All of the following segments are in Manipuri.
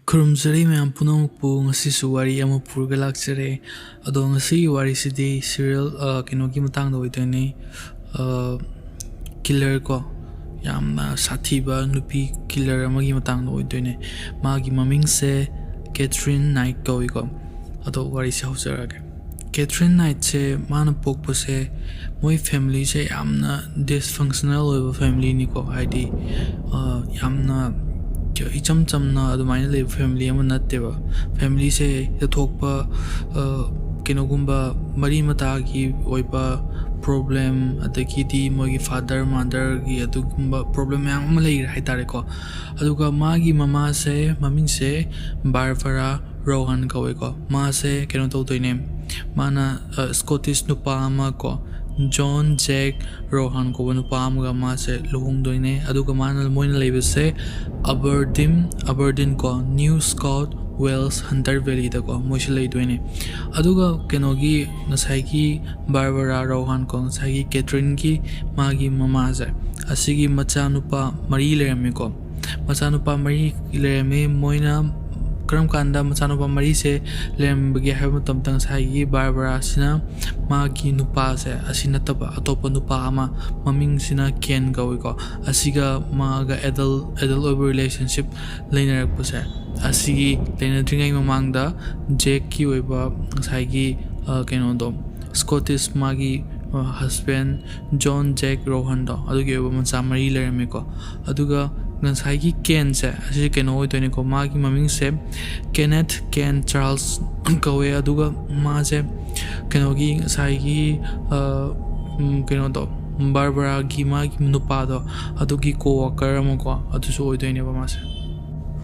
Kurumzari mayam punamupu ngasisu wari ama purga lakchare ado ngasi wari sidi serial kinogi matang da oidone killer ko yamna sathiba nupi killer amagi matang da oidone magi maming se Katherine Knight ko ado wari se haujarage Katherine Knight se mana pokpo se moi family se yamna dysfunctional oiba family ni ko haidi yamna icham chamna adumaina le family ama natteba family se thokpa kinogumba mari mata gi oiba problem adaki di mogi father mother gi adugumba problem yang ama lei rai tare ko aduga magi mama se maming se Barbara Rohan ko ma se kino to toine mana Scottish nupa ama ko John Jack Rohan ko nupa ama ma se luhung doine aduga mana moina lebe se Aberdeen ko New South Wales Hunter Valley da ko moise lei doine aduga kenogi nasai ki Barbara Rohan ko nasai ki Katherine ki magi mama se asigi macha nupa mari lerame ko macha nupa mari lerame moina karam kanda macha nupa mari se lembage haba tamtang sai ki Barbara sina magi nupa se asina taba atopa nupa ama maming sina Ken ko asiga maga adult relationship lainer ko se asigi lainer dringai mamangda Jack ki oiba sai ki keno do Scottish magi husband John Jack Rohan do adugi oiba macha mari lerame ko aduga ngasai ki Ken se asi keno oidone ko magi maming se Kenneth Ken Charles kawe aduga ma se kenogi ngasai ki keno do Barbara gi magi nupa do adugi co-worker amo ko adusu oidone ba ma se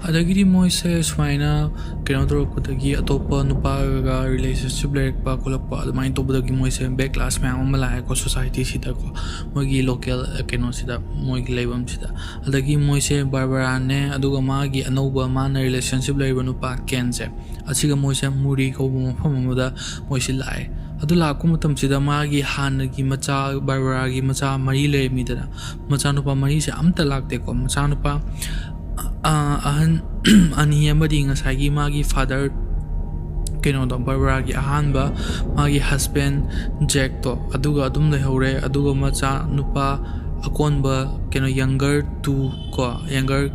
adagiri moise swaina keno to kutagi atopa nupa ga relationship lerek pa kolakpa adumai to budagi moise back class ma amala ko society sida ko mogi local keno sida mogi lebam sida adagi moise Barbara ne aduga magi anoba mana relationship lerba nupa Ken se asiga moise muri ko mafam amuda moise lai adu laku matam sida magi hanagi macha Barbara gi macha mari le mi da macha nupa mari se amta lakte ko macha nupa ahan ani amadi ngasai gi magi father keno do Barbara gi ahanba magi husband Jack to aduga adum le hore aduga macha nupa akonba keno younger to ko younger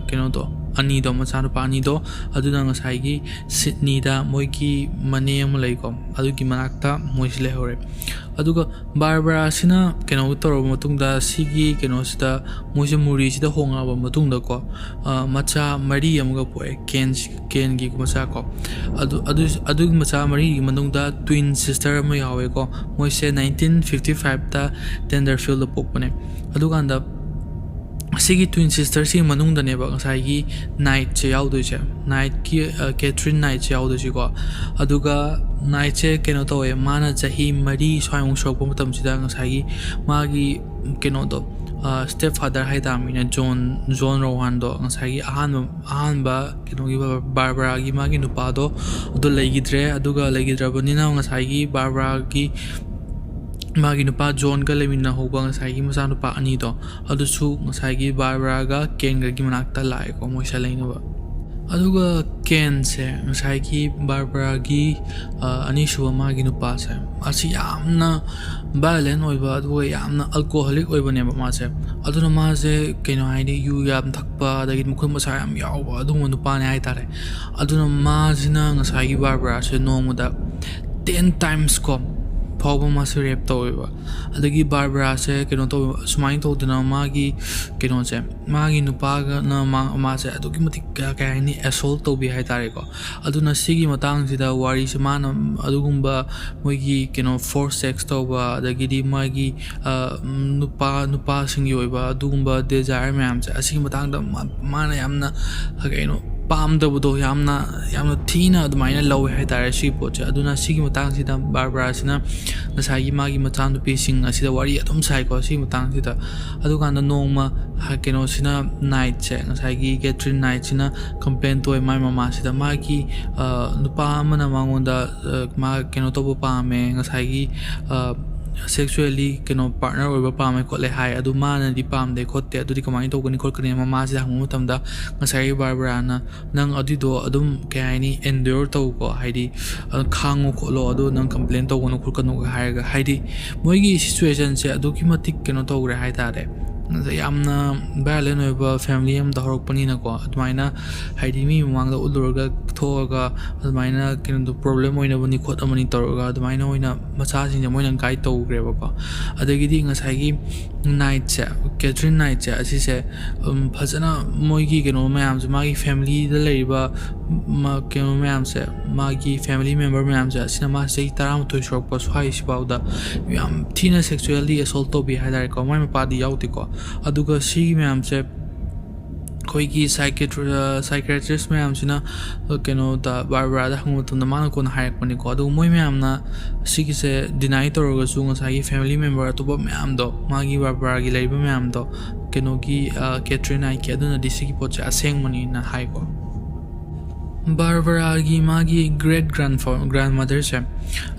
keno do ani do macha nupa ani do aduna ngasai gi Sydney da moigi mane am lei ko adugi manakta mois le hore aduga Barbara sina keno toro matungda sigi keno sida moise muri sida honga ba matungda ko macha mari amga poe Ken gi macha ko adu macha mari gi manungda twin sister ma yawe ko moise 1955 ta Tenderfield pokpane aduganda asigi twin sister si manungda ne ba ngasai gi Knight che yaudoi che Knight ki Katherine Knight che yaudoi ko aduga Knight che keno to e mana chahi mari swayong shok matam sida ngasai gi magi keno do stepfather haida mina John Rohan do ngasai gi ahan ba keno gi Barbara gi magi nupa do legidre aduga legidra banina ngasai gi Barbara gi magi nupa John ka lemina hoba ngasai gi macha nupa ani do adusu ngasai gi Barbara ga Ken ga gi manakta lai ko moisa leina ba aduga Ken se ngasai gi Barbara gi ani shuwa magi nupa se asi yamna violent oiba aduga yamna alcoholic oiba ne ba ma se aduna ma se keno haidi yu yam thakpa dagi mukhum masa yam yawa aduma nupa ne ai tare aduna ma sina ngasai gi Barbara se nomuda 10 times ko Pawba masu rape to adagi Barbara se keno to sumain to dina magi keno se magi nupaga na ma se adugi mati kaya ni assault to bi hai tare ko aduna sigi matang sida wari se mana adugumba moigi keno force sex to ba adagi di magi nupa singi oiba adugumba desire mayam se asigi matang da mana yamna keno pam da budo yamna thina adumaina law hai tare si poche aduna sigi matang sida Barbara sina nasai gi magi matang du pising asida wari adum sai ko si matang sida adukanda nongma keno sina Night che nasai gi Katherine Knight sina complain to mai mama sida magi nupa mana mangonda ma keno to pa me nasai gi sexually partner over pame khole hai adu mana di pamde khotte adu di kamai to gani khotkani mama si hangmu tamda ngasai Barbara na nang adido adum kaini endure to ko haidi khangu kholo adu nang complain to gono khulkanu haiga haidi moigi situation se adu ki matik to gre hai tare yamna violent over family am da horokpani na ko admaina haidi mi mangda ulurga thoga admaina do problem oina bani khot amani torga admaina oina macha sing moina guide to greba ko adagidi ngasai gi night cha Katherine Knight cha asi se phajana moigi mayam magi family da leiba ma mayam se magi family member mayam cha cinema sei taram to shok pa swai sibauda yam thina sexually assault to be haidar ko mai pa di yauti ko aduga si mayam se koigi psychiatrist mayam sina da Barbara da hangu tum da mana kon hayak pani ko adu moi mayam na sigi se deny to roga su ngasai family member to ba mayam do magi Barbara gi leiba mayam do gi Katherine Knight ki aduna disiki poche aseng mani na hai ko Barbara gi magi great grandmother se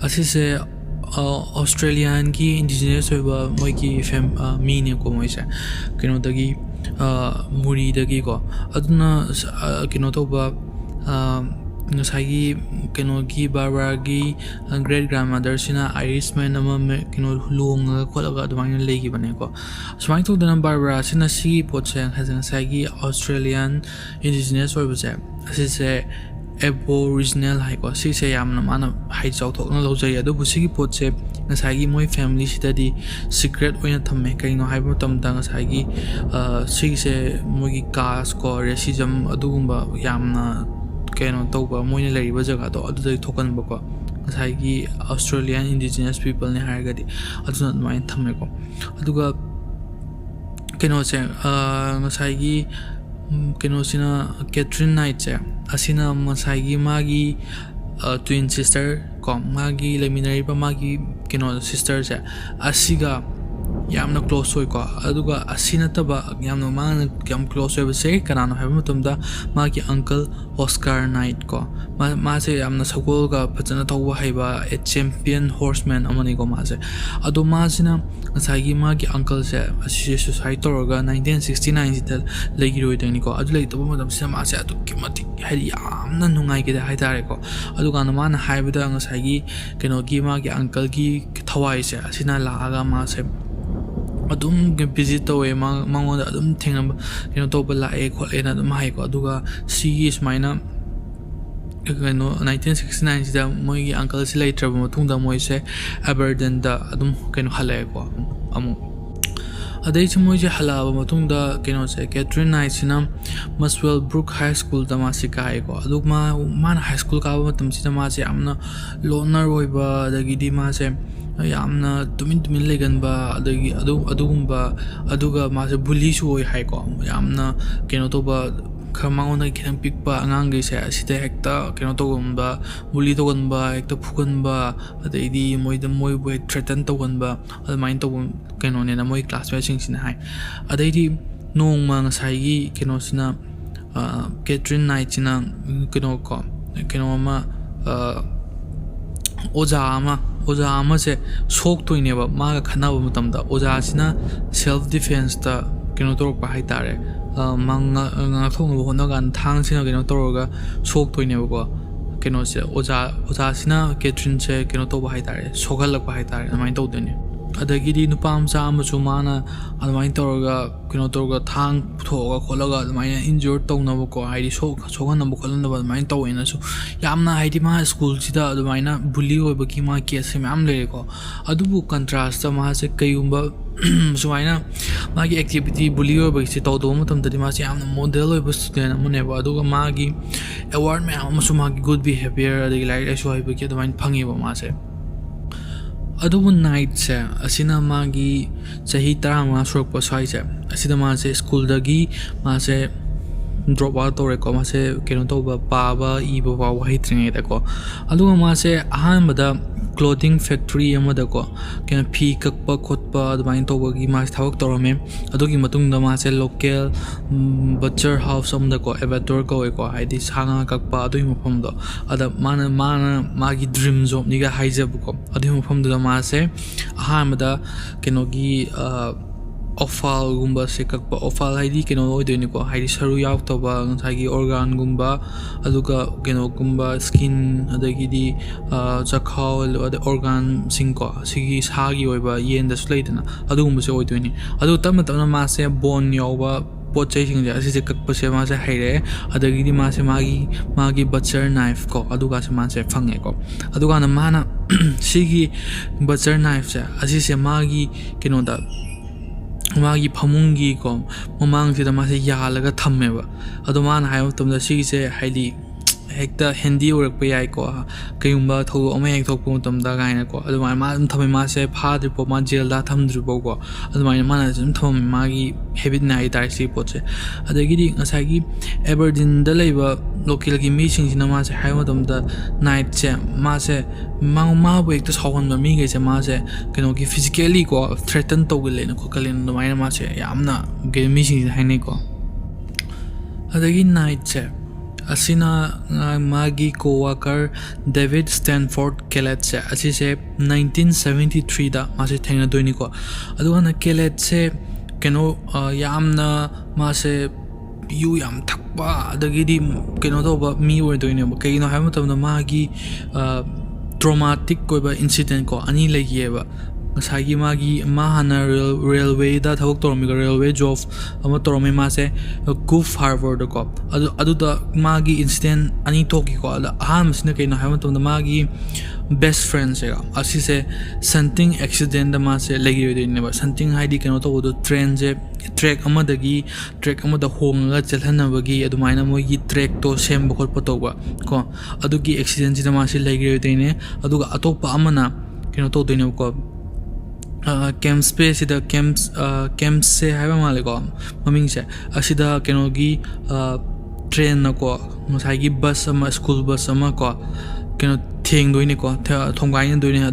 asi se Australian ki indigenous over moigi Mina ko moi se dagi muri dagi ko aduna to ba ngasai gi Barbara gi great grandmother sina Irishman ama luong kholaga adumai legi bane ko smai to dana Barbara sina si poche ngasai gi Australian indigenous over se asi se Aboriginal hai ko si se yamna mana hai chau thok na lo jai adu busi gi pot se ngasai gi moi family sida di secret oina thamme kai no hai bo tam da ngasai gi si se moi gi caste ko racism adu gumba yamna to ba moi ne lei ba jaga to adu dai thokan ba ko ngasai gi Australian indigenous people ne hai ga di adu na mai thamme ko aduga se ngasai gi sina Katherine Knight che asina masai gi magi twin sister ko magi leminary pa magi sister che asiga yamna close hoy ko aduga asina taba yamna man yam close hoy se kanano haba matumda magi uncle Oscar Knight ko ma se yamna sakol ga phajana tawwa haiba a champion horseman amani ko ma se adu ma sina ngasai magi uncle se asi suicide torga 1969 sita legi roi tani ko adu lei taba madam se ma se adu kimati hari yamna nungai ge hai tare ko adu ga na man haiba da ngasai gi magi uncle gi thawai se asina la aga ma se adum visit to e mangoda adum thengam to bala e khole na dum hai ko aduga si is maina 1969 sida moi gi uncle si later mo tungda moi se Aberdeen da adum hale ko amu adai chi moi je hala ba matungda se Katherine Knight sina Muswell Brook High School da ma sikai ko aduma man high school ka ba matum sida ma se amna loner roiba dagi di ma se yamna tumin legan ba adagi adugumba aduga ma se bully su oi hai ko yamna to ba khamangona khang pikpa angang ge se asita hekta to gumba bully to gonba hekta phukan ba adai moi bo threaten to gonba admain to ne na moi classmate sing sin hai adai di nong ma ngasai gi sina Katherine Knight sina ko ma oja ama se sok toine ba ma ga khana ba matam da oja sina self defense ta torok pa hai tare nga thong bo hono gan thang sina toroga sok toine ba ko se oja sina Katherine se to ba hai tare sogal lak pa hai tare mai to dene adagidi nupam sa amachu mana admai toroga toroga thang thoga kholaga admai injure tawna ko haidi sogan na bukhalan na admai tawena su yamna haidi ma school sida admai na bully oba ki ma case am le ko adubu contrast ma se kayumba sumaina magi activity bully oba si taw do matam dadi ma se amna model oba student amune ba aduga magi award me amasu magi good behavior adagi like aso hai ba ki admai phangi ba ma se adubu night se asina magi sahi tarama surok pa sai se asida ma se school dagi ma se drop out to ko ma se to ba pa ba I ba wa hi tringe da ko aduga ma se ahan bada clothing factory amada ko kena phi kakpa khotpa admain tawagi ma thawak torame adugi matungda ma se local butcher house amda ko abattoir ko ko haidi sanga kakpa adui mafam do ada mana magi dream job ni ga haijab ko adui mafam do ma se ahamada kenogi offal gumba se kakpa offal haidi keno oidoni ko haidi saru yaw toba ngai organ gumba aduga keno gumba skin adagi di chakhau ade organ singko sigi sagi oiba yenda sulaitana adu gumba se oidoni adu tamna tamna ma se bone yawa pochai sing ja se kakpa se ma se haire adagi di ma se magi butcher knife ko aduga se ma se phange ko aduga na mana sigi butcher knife se asi se magi keno da magi phamungi ko mamang sida ma se yalaga thammeba adu man hayo tumda sigi se haili hekta handy work pe yai ko kayumba thogu ama hek thok pu tumda gaina ko adu ma thame ma se phadri po ma jail da thamdri po ko adu ma jum thom magi habit nai tar si po che adagi di ngasai gi Aberdeen da leiba local gi mi sing sina ma se hayo tumda night che ma se ma bu ek ta sawan ma mi ge se ma se keno gi physically ko threaten to gele na ko kalen no ma se yamna ge mi sing haine ko adagi night che asina magi co-worker David Stanford Kellet se asi se 1973 da ma se thengna doini ko aduna Kellet se keno yamna ma se yu yam thakpa adagi di keno do ba mi wer doini ba kino ha matam magi traumatic ko ba incident ko ani legi ngasagi magi mahana railway da thawak tormi railway job ama tormi ma se goof harvard ko adu da magi incident ani toki ko ala ham sina kaina ha matam magi best friend se asi se something accident da ma se legi de ne ba something haidi kano to do train je track ama da honga chalhana bagi adumaina mo gi track to sem bokol patoba ko adu gi accident ji da ma se legi de ne adu ga atopa amana kano to de ne ko camp space ida camp se haiba male ko maming se asida kenogi train na ko ngasai gi bus ama school bus ama ko keno theng doine ko thonggai na doine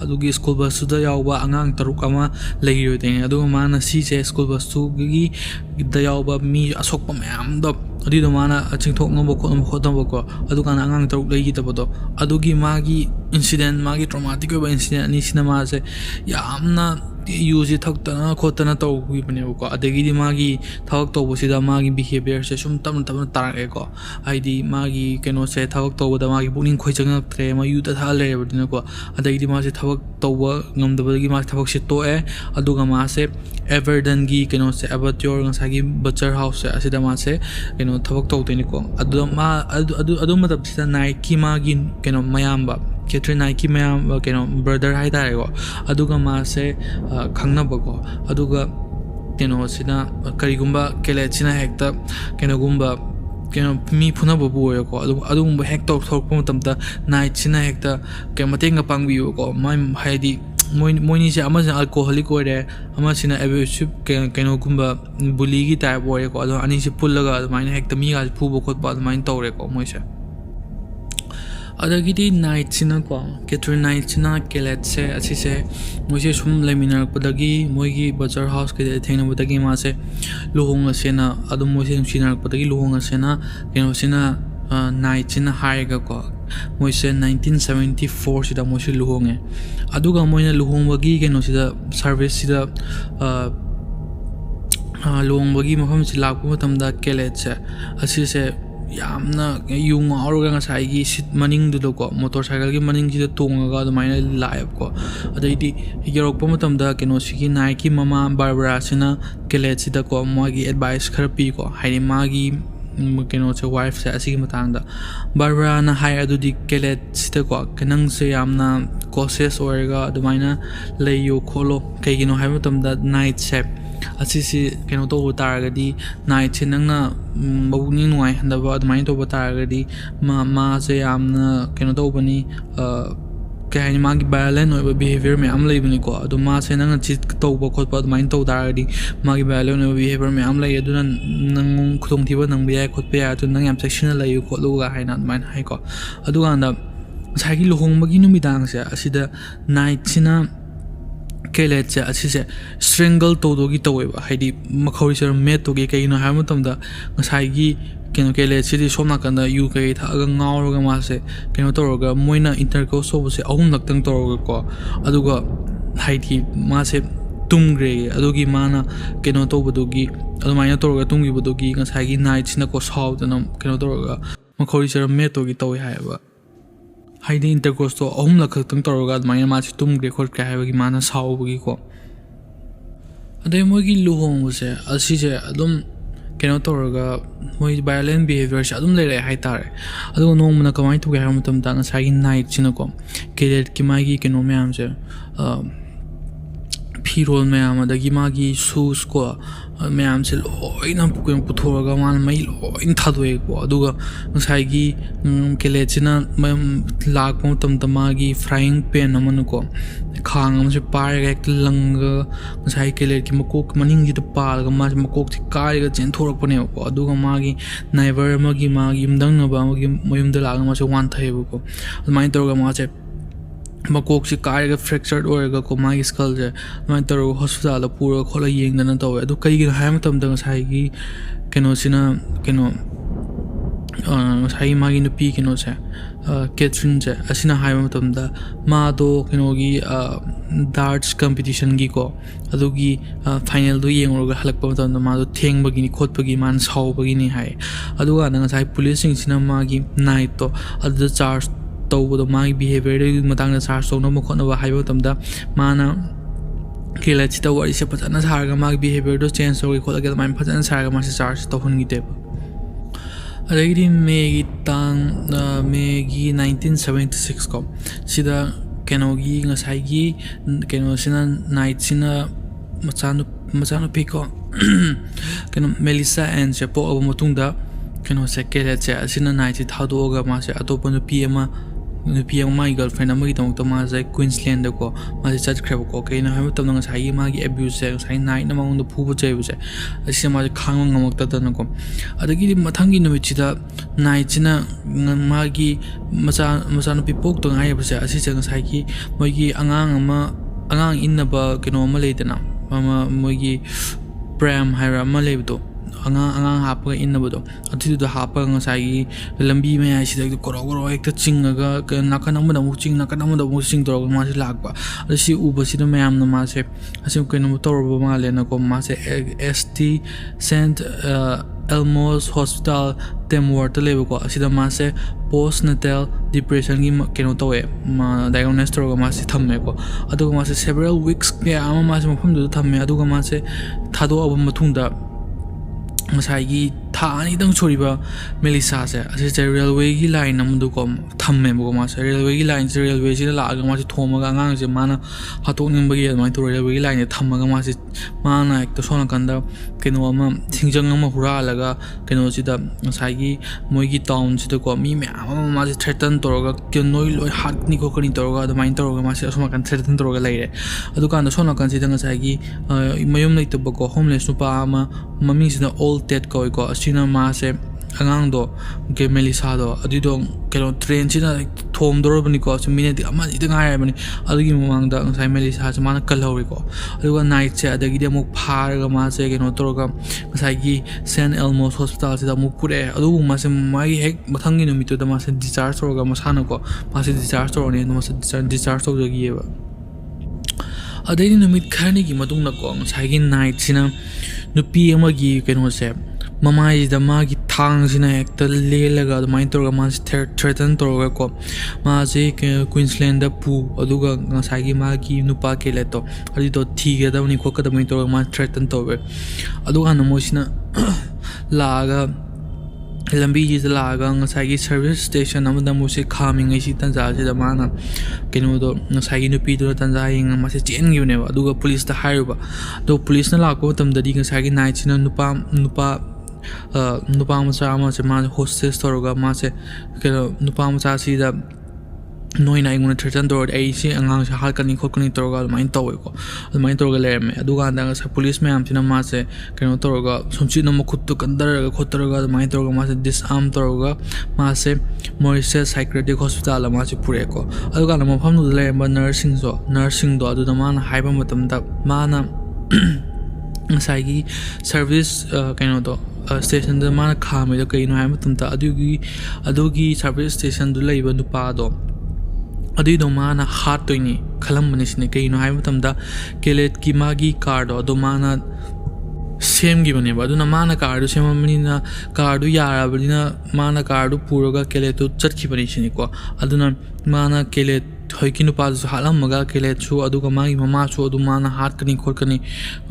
adugi school bus da yawa angang taruk ama legi yote aduga mana si se school bus tu gi da yawa mi asokpa mayam da adi do mana chingthok ngbo ko aduga na angang taruk legi da bodo adugi magi incident magi traumatic ba incident ni cinema se yamna use thakta khotana to wi bane ko adagi di magi thawak to bosida magi behavior se sum tam tarak e ko aidi magi keno se thawak to da magi buning khoi chang tre ma yu ta tha le bodina ko adagi di ma se thawak to wa ngam da gi ma thawak se to e aduga ma se Aberdeen gi keno se abattoir ngasagi butcher house se asida ma se keno thawak to ni ko adu ma tab sida Nike magi keno mayamba Katherine Knight ki mayam keno brother hai tare ko aduga ma se khangna bako aduga keno sina karigumba Kellet sina hekta keno gumba keno mi phuna babu ko adugumba hekta thorpa matamta night sina hekta ke matenga pangbi ko mai haidi moini se ama alcoholic ore ama sina abusive keno gumba bully gi type ore ko ado ani se pullaga maina hekta mi ga phubo khotpa main tawre ko moise adagidi night sina ko Katherine Knight sina Kellet se asi se moise sum leminar padagi moigi butcher house ke thengna padagi ma se luhonga sena adum moise sinar padagi luhonga sena keno sina night sina haiga ko moise 1974 sida moise luhonge aduga moina luhongbagi keno sida service sida luhongbagi mafam si lakpa matamda Kellet se asi se yamna yung aurga ngasai gi sit maning du ko motorcycle gi maning ji da tonga ga maina live ko adaidi yorok pa matam da keno sigi Nike mama Barbara sina Kellet sida ko magi advice khar pi ko haini magi keno che wife se asigi matang da Barbara na hai adudi Kellet sida ko kanang se yamna cautious orga adumaina leyo kholo kai gino hai matam da night se asisi keno to taragadi night se nangna mabuni nuai handaba admai to taragadi ma se yamna keno to bani kai magi violent oi behavior me am leibni ko adu ma se nangna chit to ba khot pa admai to taragadi magi violent oi behavior me am lei aduna nang khutong thiba nang bi khot pe ya tu nang yam section lai ko lu ga haina admai hai ko adu ganda ꯉꯁꯥꯏꯒꯤ ꯂꯨꯍꯣꯡꯕꯒꯤ ꯅꯨꯃꯤꯗꯥꯡꯁꯦ ꯑꯁꯤꯗ ꯅꯥꯏꯠꯁꯤꯅ ꯀꯦꯂꯦꯠꯁꯦ ꯑꯁꯤꯁꯦ ꯁ꯭ꯇ꯭ꯔꯦꯡꯒꯜ ꯇꯧꯗꯣꯒꯤ ꯇꯧꯋꯦꯕ ꯍꯥꯏꯗꯤ ꯃꯈꯧꯔꯤꯁꯦ ꯃꯦꯠꯇꯣꯒꯤ ꯀꯩꯒꯤꯅꯣ ꯍꯥꯏꯕ ꯃꯇꯝꯗ ꯉꯁꯥꯏꯒꯤ ꯀꯩꯅꯣ ꯀꯦꯂꯦꯠꯁꯤꯗꯤ ꯁꯣꯝ ꯅꯥꯀꯟꯗ ꯌꯨ ꯀꯩ ꯊꯛꯑꯒ ꯉꯥꯎꯔꯒ ꯃꯥꯁꯦ ꯀꯩꯅꯣ ꯇꯧꯔꯒ ꯃꯣꯏꯅ ꯏꯟꯇꯔꯀꯣꯔꯁ ꯇꯧꯕꯁꯦ ꯑꯍꯨꯝꯂꯛꯇꯪ ꯇꯧꯔꯒꯀꯣ ꯑꯗꯨꯒ ꯍꯥꯏꯗꯤ ꯃꯥꯁꯦ ꯇꯨꯝꯈ꯭ꯔꯦ ꯑꯗꯨꯒꯤ ꯃꯥꯅ ꯀꯩꯅꯣ ꯇꯧꯕꯗꯨꯒꯤ ꯑꯗꯨꯃꯥꯏꯅ ꯇꯧꯔꯒ ꯇꯨꯝꯈꯤꯕꯗꯨꯒꯤ ꯉꯁꯥꯏꯒꯤ ꯅꯥꯏꯠꯁꯤꯅꯀꯣ ꯁꯥꯎꯗꯅ ꯀꯩꯅꯣ ꯇꯧꯔꯒ ꯃꯈꯧꯔꯤꯁꯦ ꯃꯦꯠꯇꯣꯒꯤ ꯇꯧꯋꯦ ꯍꯥꯏꯌꯦꯕ ꯍꯥꯏꯗꯤ ꯏꯟꯇꯔꯀꯣꯔꯁꯇꯣ ꯑꯍꯨꯝꯂꯛ ꯈꯛꯇꯪ ꯇꯧꯔꯒ ꯑꯗꯨꯃꯥꯏꯅ ꯃꯥꯁꯦ ꯇꯨꯝꯈ꯭ꯔꯦ ꯈꯣꯠꯈ꯭ꯔꯦ ꯍꯥꯏꯕꯒꯤ ꯃꯥꯅ ꯁꯥꯎꯕꯒꯤꯀꯣ ꯑꯗꯩ ꯃꯣꯏꯒꯤ ꯂꯨꯍꯣꯡꯕꯁꯦ ꯑꯁꯤꯁꯦ ꯑꯗꯨꯝ ꯀꯩꯅꯣ ꯇꯧꯔꯒ ꯃꯣꯏ ꯚꯥꯏꯂꯦꯟ ꯕꯤꯍꯦꯕꯤꯌꯔꯁꯦ ꯑꯗꯨꯝ ꯂꯩꯔꯛꯑꯦ ꯍꯥꯏꯇꯥꯔꯦ ꯑꯗꯨꯒ ꯅꯣꯡꯃꯅ ꯀꯃꯥꯏꯅ ꯇꯧꯒꯦ ꯍꯥꯏꯕ ꯃꯇꯝꯗ ꯉꯁꯥꯏꯒꯤ ꯅꯥꯏꯠꯁꯤꯅꯀꯣ ꯀꯦꯗꯦꯠꯀꯤ ꯃꯥꯒꯤ ꯀꯩꯅꯣ ꯃꯌꯥꯝꯁꯦ ꯐꯤꯔꯣꯜ ꯃꯌꯥꯝ ꯑꯗꯒꯤ ꯃꯥꯒꯤ ꯁꯨꯁ ꯀꯣ ꯃꯌꯥꯝꯁꯦ ꯂꯣꯏꯅ ꯄꯨꯊꯣꯛꯑꯒ ꯃꯥꯅ ꯃꯩ ꯂꯣꯏꯅ ꯊꯥꯗꯣꯛꯑꯦꯀꯣ ꯑꯗꯨꯒ ꯉꯁꯥꯏꯒꯤ ꯀꯦꯂꯦꯠꯁꯤꯅ ꯂꯥꯛꯄ ꯃꯇꯝꯗ ꯃꯥꯒꯤ ꯐ꯭ꯔꯥꯏꯌꯤꯡ ꯄꯦꯟ ꯑꯃꯅꯀꯣ ꯈꯥꯡ ꯑꯃꯁꯦ ꯄꯥꯏꯔꯒ ꯍꯦꯛꯇ ꯂꯪꯉꯒ ꯉꯁꯥꯏ ꯀꯦꯂꯦꯠꯀꯤ ꯃꯀꯣꯛ ꯃꯅꯤꯡꯁꯤꯗ ꯄꯥꯜꯂꯒ ꯃꯥꯁꯦ ꯃꯀꯣꯛꯁꯦ ꯀꯥꯏꯔꯒ ꯆꯦꯟꯊꯣꯔꯛꯄꯅꯦꯕꯀꯣ ꯑꯗꯨꯒ ꯃꯥꯒꯤ ꯅꯥꯏꯕꯔ ꯑꯃꯒꯤ ꯃꯥꯒꯤ ꯌꯨꯝꯊꯪꯅꯕ ꯑꯃꯒꯤ ꯃꯌꯨꯝꯗ ꯂꯥꯛꯑꯒ ꯃꯥꯁꯦ ꯋꯥꯟꯊꯩꯌꯦꯕꯀꯣ ꯑꯗꯨꯃꯥꯏꯅ ꯇꯧꯔꯒ ꯃꯥꯁꯦ ꯃꯀꯣꯛꯁꯦ ꯀꯥꯏꯔꯒ ꯐ꯭ꯔꯦꯛꯆꯔഡ് ꯑꯣꯏꯔꯒꯀꯣ ꯃꯥꯒꯤ ꯁ꯭ꯀꯜꯁꯦ ꯑꯗꯨꯃꯥꯏꯅ ꯇꯧꯔꯒ ꯍꯣꯁꯄꯤꯇꯥꯜꯗ ꯄꯨꯔꯒ ꯈꯣꯠꯂꯒ ꯌꯦꯡꯗꯅ ꯇꯧꯋꯦ ꯑꯗꯨ ꯀꯩꯒꯤꯅꯣ ꯍꯥꯏꯕ ꯃꯇꯝꯗ ꯉꯁꯥꯏꯒꯤ ꯀꯩꯅꯣꯁꯤꯅ ꯀꯩꯅꯣ ꯉꯁꯥꯏꯒꯤ ꯃꯥꯒꯤ ꯅꯨꯄꯤ ꯀꯩꯅꯣꯁꯦ ꯀꯦꯊꯔꯤꯟꯁꯦ ꯑꯁꯤꯅ ꯍꯥꯏꯕ ꯃꯇꯝꯗ ꯃꯥꯗꯣ ꯀꯩꯅꯣꯒꯤ ꯗꯥꯔꯠꯁ ꯀꯝꯄꯤꯇꯤꯁꯟꯒꯤꯀꯣ ꯑꯗꯨꯒꯤ ꯐꯥꯏꯅꯦꯜꯗꯣ ꯌꯦꯡꯉꯨꯔꯒ ꯍꯜꯂꯛꯄ ꯃꯇꯝꯗ ꯃꯥꯗꯣ ꯊꯦꯡꯕꯒꯤꯅꯤ ꯈꯣꯠꯄꯒꯤ ꯃꯥꯅ ꯁꯥꯎꯕꯒꯤꯅꯤ ꯍꯥꯏ ꯑꯗꯨꯀꯥꯟꯗ ꯉꯁꯥꯏ ꯄꯨꯂꯤꯁꯁꯤꯡꯁꯤꯅ ꯃꯥꯒꯤ ꯅꯥꯏꯠꯇꯣ ꯑꯗꯨꯗ ꯆꯥꯔꯖ ꯇꯧꯕꯗꯣ ꯃꯥꯒꯤ ꯕꯤꯍꯦꯕꯤꯌꯔꯒꯤ ꯃꯇꯥꯡꯗ ꯆꯥꯔꯖ ꯇꯧꯅꯕ ꯈꯣꯠꯅꯕ ꯍꯥꯏꯕ ꯃꯇꯝꯗ ꯃꯥꯅ ꯀꯦꯂꯦꯠꯁꯤꯗ ꯋꯥꯔꯤꯁꯦ ꯐꯖꯅ ꯁꯥꯔꯒ ꯃꯥꯒꯤ ꯕꯤꯍꯦꯕꯤꯌꯔꯗꯣ ꯆꯦꯟꯖ ꯇꯧꯒꯦ ꯈꯣꯠꯂꯒꯦ ꯑꯗꯨꯃꯥꯏꯅ ꯐꯖꯅ ꯁꯥꯔꯒ ꯃꯥꯁꯦ ꯆꯥꯔꯖ ꯇꯧꯍꯟꯈꯤꯗꯦꯕ ꯑꯗꯒꯤꯗꯤ ꯃꯦꯒꯤ 1976 ꯀꯣ ꯁꯤꯗ ꯀꯩꯅꯣꯒꯤ ꯉꯁꯥꯏꯒꯤ ꯀꯩꯅꯣꯁꯤꯅ ꯅꯥꯏꯠꯁꯤꯅ ꯃꯆꯥꯅꯨꯄꯤ ꯀꯣ ꯀꯩꯅꯣ ꯃꯦꯂꯤꯁꯥ ꯑꯦꯟꯁꯦ ꯄꯣꯛꯑꯕ ꯃꯇꯨꯡꯗ ꯀꯩꯅꯣꯁꯦ ꯀꯦꯂꯦꯠꯁꯦ ꯑꯁꯤꯅ ꯅꯥꯏꯠꯁꯦ ꯊꯥꯗꯣꯛꯑꯒ ꯃꯥꯁꯦ ꯑꯇꯣꯞꯄ ꯅꯨꯄꯤ ꯑꯃ ꯃꯥꯒꯤ ꯒꯔꯜꯐ꯭ꯔꯦꯟ ꯑꯃꯒꯤꯗꯃꯛꯇ ꯃꯥꯁꯦ ꯀ꯭ꯋꯤꯟꯁꯂꯦꯟꯗꯀꯣ ꯃꯥꯁꯦ ꯆꯠꯈ꯭ꯔꯦꯕꯀꯣ ꯀꯩꯅꯣ ꯍꯥꯏꯕ ꯃꯇꯝꯗ ꯉꯁꯥꯏꯒꯤ ꯃꯥꯒꯤ ꯑꯦꯕ꯭ꯌꯨꯁꯁꯦ ꯉꯁꯥꯏ ꯅꯥꯏꯠꯅ ꯃꯉꯣꯟꯗ ꯐꯨꯕ ꯆꯩꯕꯁꯦ ꯑꯁꯤꯁꯦ ꯃꯥꯁꯦ ꯈꯥꯡꯕ ꯉꯝꯃꯛꯇꯗꯅꯀꯣ ꯑꯗꯒꯤꯗꯤ ꯃꯊꯪꯒꯤ ꯅꯨꯃꯤꯠꯁꯤꯗ ꯅꯥꯏꯠꯁꯤꯅ ꯃꯥꯒꯤ ꯃꯆꯥꯅꯨꯄꯤ ꯄꯣꯛꯇ ꯉꯥꯏꯔꯤꯕꯁꯦ ꯑꯁꯤꯁꯦ ꯉꯁꯥꯏꯒꯤ ꯃꯣꯏꯒꯤ ꯑꯉꯥꯡ ꯏꯟꯅꯕ ꯀꯩꯅꯣ ꯑꯃ ꯂꯩꯗꯅ ꯃꯣꯏꯒꯤ ꯄ꯭ꯔꯦꯝ ꯍꯥꯏꯕ ꯑꯃ ꯂꯩꯕꯗꯣ ꯑꯉꯥꯡ ꯍꯥꯞꯄꯒ ꯏꯟꯅꯕꯗꯣ ꯑꯗꯨꯗꯨꯗ ꯍꯥꯞꯄꯒ ꯉꯁꯥꯏꯒꯤ ꯂꯝꯕꯤ ꯃꯌꯥꯏꯁꯤꯗ ꯒꯣꯔꯣ ꯍꯦꯛꯇ ꯆꯤꯡꯉꯒ ꯅꯥꯀꯟ ꯑꯃꯗ ꯑꯃꯨꯛ ꯆꯤꯡ ꯅꯥꯀꯟ ꯑꯃꯗ ꯑꯃꯨꯛ ꯆꯤꯡ ꯇꯧꯔꯒ ꯃꯥꯁꯦ ꯂꯥꯛꯄ ꯑꯗꯣ ꯁꯤ ꯎꯕꯁꯤꯗ ꯃꯌꯥꯝꯅ ꯃꯥꯁꯦ ꯑꯁꯤ ꯀꯩꯅꯣ ꯇꯧꯔꯕ मालेनको मासे एसटी सेंट एल्मोस हॉस्पिटल टेमवर्ट लेबको असिदा मासे पोस्ट नटल डिप्रेशन की केनो तवे डायग्नोसिस तौरगा मासे थम्मेको अदुगा मासे सेवरल वीक्स के आमा मासे मफमदु थम्मे अदुगा मासे थादो अब मथुंगदा मसाइगी था अनिदंग छोरिबा मेलिसा से असे रेलवे की लाइन अमदुको थम्मेबको मासे रेलवे की लाइन से रेलवे से लागा मासे थोमगा अंगांग से माना हातोनिंबगी अदुमाय तो रेलवे की लाइन थम्मगा मासे माना एक तो सोना कंदा केनो अमा थिंगजंग अमा हुरालगा केनो सिदा मसाइगी मोइगी टाउन सिदको मी मे अमा मासे थ्रेटन तोरगा के नोइ लोइ हाकनी को कनी तोरगा अदुमाय तोरगा मासे सोना कन थ्रेटन तोरगा लेरे अदुकान सोना कन सिदा मसाइगी मयुम लेतबको होमलेस नुपा अमा ममी सिदा ओल्ड डेट को असिना मासे अगांगदो के मेलिसादो अदिदो केनो ट्रेन सिना थोम दोरबनिको मिनिट अमा इदं हायबनि अदुगी ममांगदा ngसाइ मेलिसा से माना कलहौरिको अदुगा नाइट से अदगिदि अमुक फारगा मासे केनो तोरगा ngसाइगी सेंट एल्मोस हॉस्पिटल सिदा अमुक पुरे अदुगु मासे मागी हेक मथंगी नुमितोदा मासे डिस्चार्ज तोरगा मसानको मासे डिस्चार्ज तोरनि मासे डिस्चार्ज तोरगिएबा अदगिदि नुमित खरनि की मतुंगनको ngसाइगी नाइट सिना नुपी अमगी केनो से ममाइदा मागी थांगसिना हेक्ता लेलगा अदुमाइन तोरगा मासे थ्रेटन तोरगा को मासे क्वींसलैंड दा पू अदुगा ngसाइगी मागी नुपा केलेतो अदितो थीगेदबनि खोकदबनि तोरगा मा थ्रेटन तोबे अदुगा नमोसिना लागा लंबी जी लागा ngसाइगी सर्विस स्टेशन अमदा मुसे खामिंगै सि तंजा सिदा माना केनो दो ngसाइगी नुपी दो तंजा हिंग मासे चेनगिबने अदुगा पुलिस दा हायरुबा दो पुलिस ना लाको तमददी ngसाइगी नाइट सिना नुपा मचा से मा होस्टेस तौरगा मासे केनो नुपा मचा सिदा noina inguna threaten tawrdi ai si angang se halkani khotkani tawrga admain taweko admain tawrga lerme aduga anda sa police mayam sina ma se keno tawrga somchi no khuttu kandaraga khottaraga admain tawrga ma se disarm tawrga ma se Moise psychiatric hospital ma se pureko aduga na mafam du lerma nursing do adu mana haiba matam da mana saigi service keno do station da mana khame da kaino hai matam ta adugi service station du laiba nupa do अदुइदो माना हाथ तोइनी खलम बनिसने कइनो हाइ मतमदा केलेट की मागी कार्ड अदो माना सेम गी बनेबा अदुना माना कार्ड सेममनिना कार्ड याराबनिना माना कार्ड पुरोगा केलेट चटखि बनिसने को अदुना माना केलेट होइकि नुपाजु हालमगा केलेट छु अदुगा मागी ममा छु अदु माना हाथ कनि खोरकनि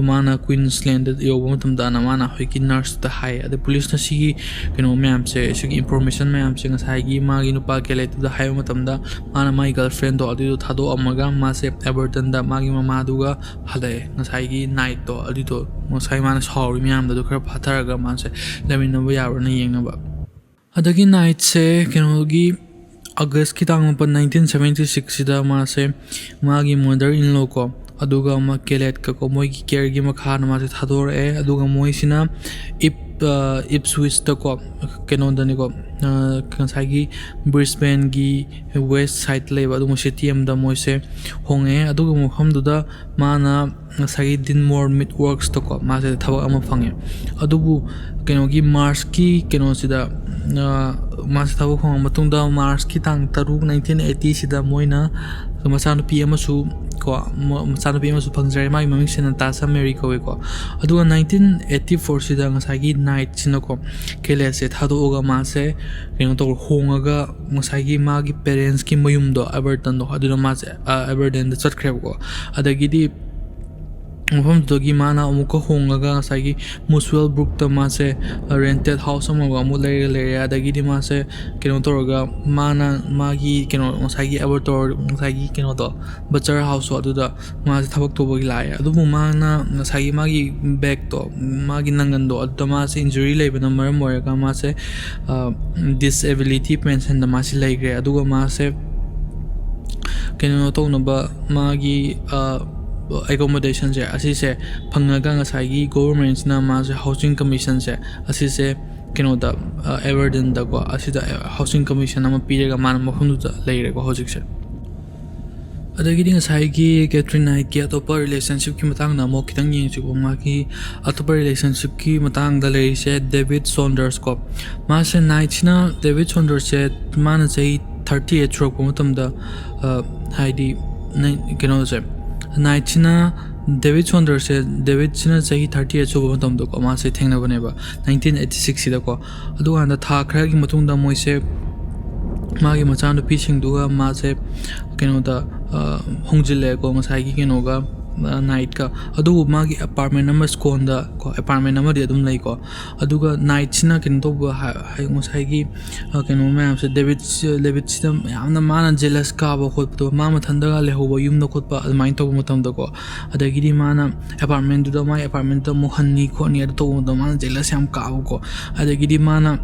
माना क्वींसलैंड योबो मतमदा ना माना होइकि नर्स द हाइ अदे पुलिस न सिगी कनो मैम से सिगी इंफॉर्मेशन मैम से ngसाइगी मागी नुपा केलेट द हाइ मतमदा माना माई गर्लफ्रेंड दो अदु थादो अमगा मा से एबर्टन द मागी ममा दुगा हले ngसाइगी नाइट दो अदु तो ngसाइ माना सॉरी मैम द खर फाथरगा मा से लेमिनबो यारो न येंगबा अदगी नाइट से कनोगी अगस्त की तांग पर 1976 सिदा मा से मागी मदर इन लॉ को अदुगा मा केलेट का को मोई की केयर की मखा नमा से थादोर ए अदुगा मोई सिना इप स्विच त को केनो दनि को कंसागी ब्रिस्बेन की वेस्ट साइड लेब अदुगा सिटी एम द मोई से होंगे अदुगा मफम दुदा माना सागी दिन मोर मिड वर्क्स त को मा से थबक अमा फंगे अदुबु केनो की मार्च की केनो सिदा मास थबक होंग मतुंदा मार्च की तांग तरुक 1980 सिदा मोइना मचानुपी अमसु को मचानुपी अमसु फंगजरे मागी ममिंग सेना तासा मेरी कोवे को अदुगा 1984 सिदा ngसागी नाइट सिनो को केले से थादोगा मा से केनो तो होंगागा ngसागी मागी पेरेंट्स की मयुम दो एबर्टन दो अदुना मा से एबरडेन द चटख्रेब को अदगिदी मफम दोगी माना अमुको होंगागा ngसागी मुसुअल ब्रुक त मा से रेंटेड हाउस अमगा मु ले अदगिदी मा से केनो तोरगा माना मागी केनो ngसागी एबर्टोर ngसागी केनो तो बचर हाउस अदुदा मा से थबक तोबगी लाय अदुबु माना ngसागी मागी बैक तो मागी नंगन दो अदुदा मा से इंजरी लेबन मरम मोरगा मा से डिसेबिलिटी पेंशन द मा से लेग्रे अदुगा मा से केनो तो नबा मागी accommodation से असी से फंगगा ngसागी गवर्नमेंट ना मा से हाउसिंग कमीशन से असी से केनो द एबरडन द को असी द हाउसिंग कमीशन अमा पीरेगा मान मफम द लेरेको होजिक से अदगिदी ngसागी कैथरीन नाइट की अतोपा रिलेशनशिप की मतंग ना मो खितंग येंगसिबो मागी अतोपा रिलेशनशिप की मतंग द लेरि से डेविड सॉन्डर्स को मा से नाइट ना डेविड सॉन्डर्स से मान से 38 रोक मतम द हाइडी केनो से नाइट सिना डेविड सॉन्डर्स से डेविड सिना सही 38 सुबह मतम दो को मा से थेंगना बनेबा 1986 सिदा को अदुगा अंदा था खरा की मतुंग दा मोइ से मागी मचानु पीसिंग दुगा मा से केनो दा होंगजिले को ngसागी केनोगा नाइट का अदुगु मागी अपार्टमेंट नंबर स्कोन दा को अपार्टमेंट नंबर दे अदुम लै को अदुगा नाइट सिना केन तो हाय ngसागी केनो मैम से डेविड सिदा यामना माना जेलस का बो खोत तो मा मथंदगा लेहोबो युम न खोत अदमाइन तो मतम द को अदगिदी माना अपार्टमेंट दुदा माई अपार्टमेंट तो मोहन्नी खोनी अद तो माना जेलस याम का को अदगिदी माना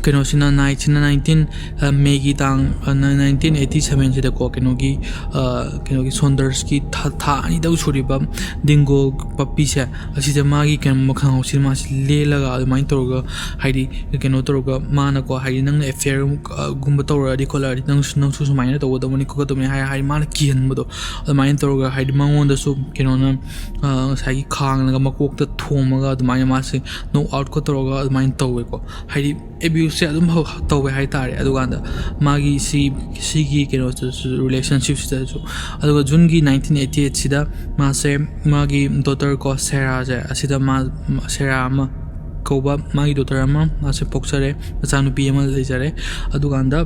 केनो सिना नाइट सिना 19 मे की तांग 1987 से को केनो की सॉन्डर्स की था अनि दउ छोरिबा डिंगो पप्पी से असी से मागी केन मखांग सिमा से ले लगा माइन तोरगा हाइडी केनो तोरगा माना को हाइडी नंग अफेयर गुम तोरडी खोलाडी नंग सु सुमाइन तो दमनि को तो हाइ माना किहन बदो माइन तोरगा हाइडी मांगोन दसु केनो न सागी खांग लगा मकोक त थोमगा माइन मा से नो आउट को तोरगा माइन तोवे को हाइडी abuse से अदुम तौवे हाइ तारे अदुगांदा मागी सी केनो रिलेशनशिप से अदुगा जुन की 1988 सिदा मा से मागी डॉटर को सेरा जे असिदा मा सेरा अमा कोबा मागी डॉटर अमा मा से पोक्सरे मचानुपी अमा लेजरे अदुगांदा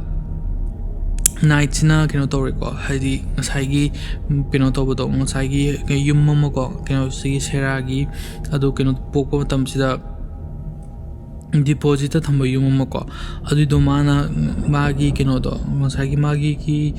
नाइट सिना केनो तौरे को हाइदी ngसागी केनो तौबदो ngसागी युम मम को केनो सी सेरागी अदु केनो पोको मतम सिदा deposit thamba yum amako adudo mana magi kenodo ngasai gi magi ki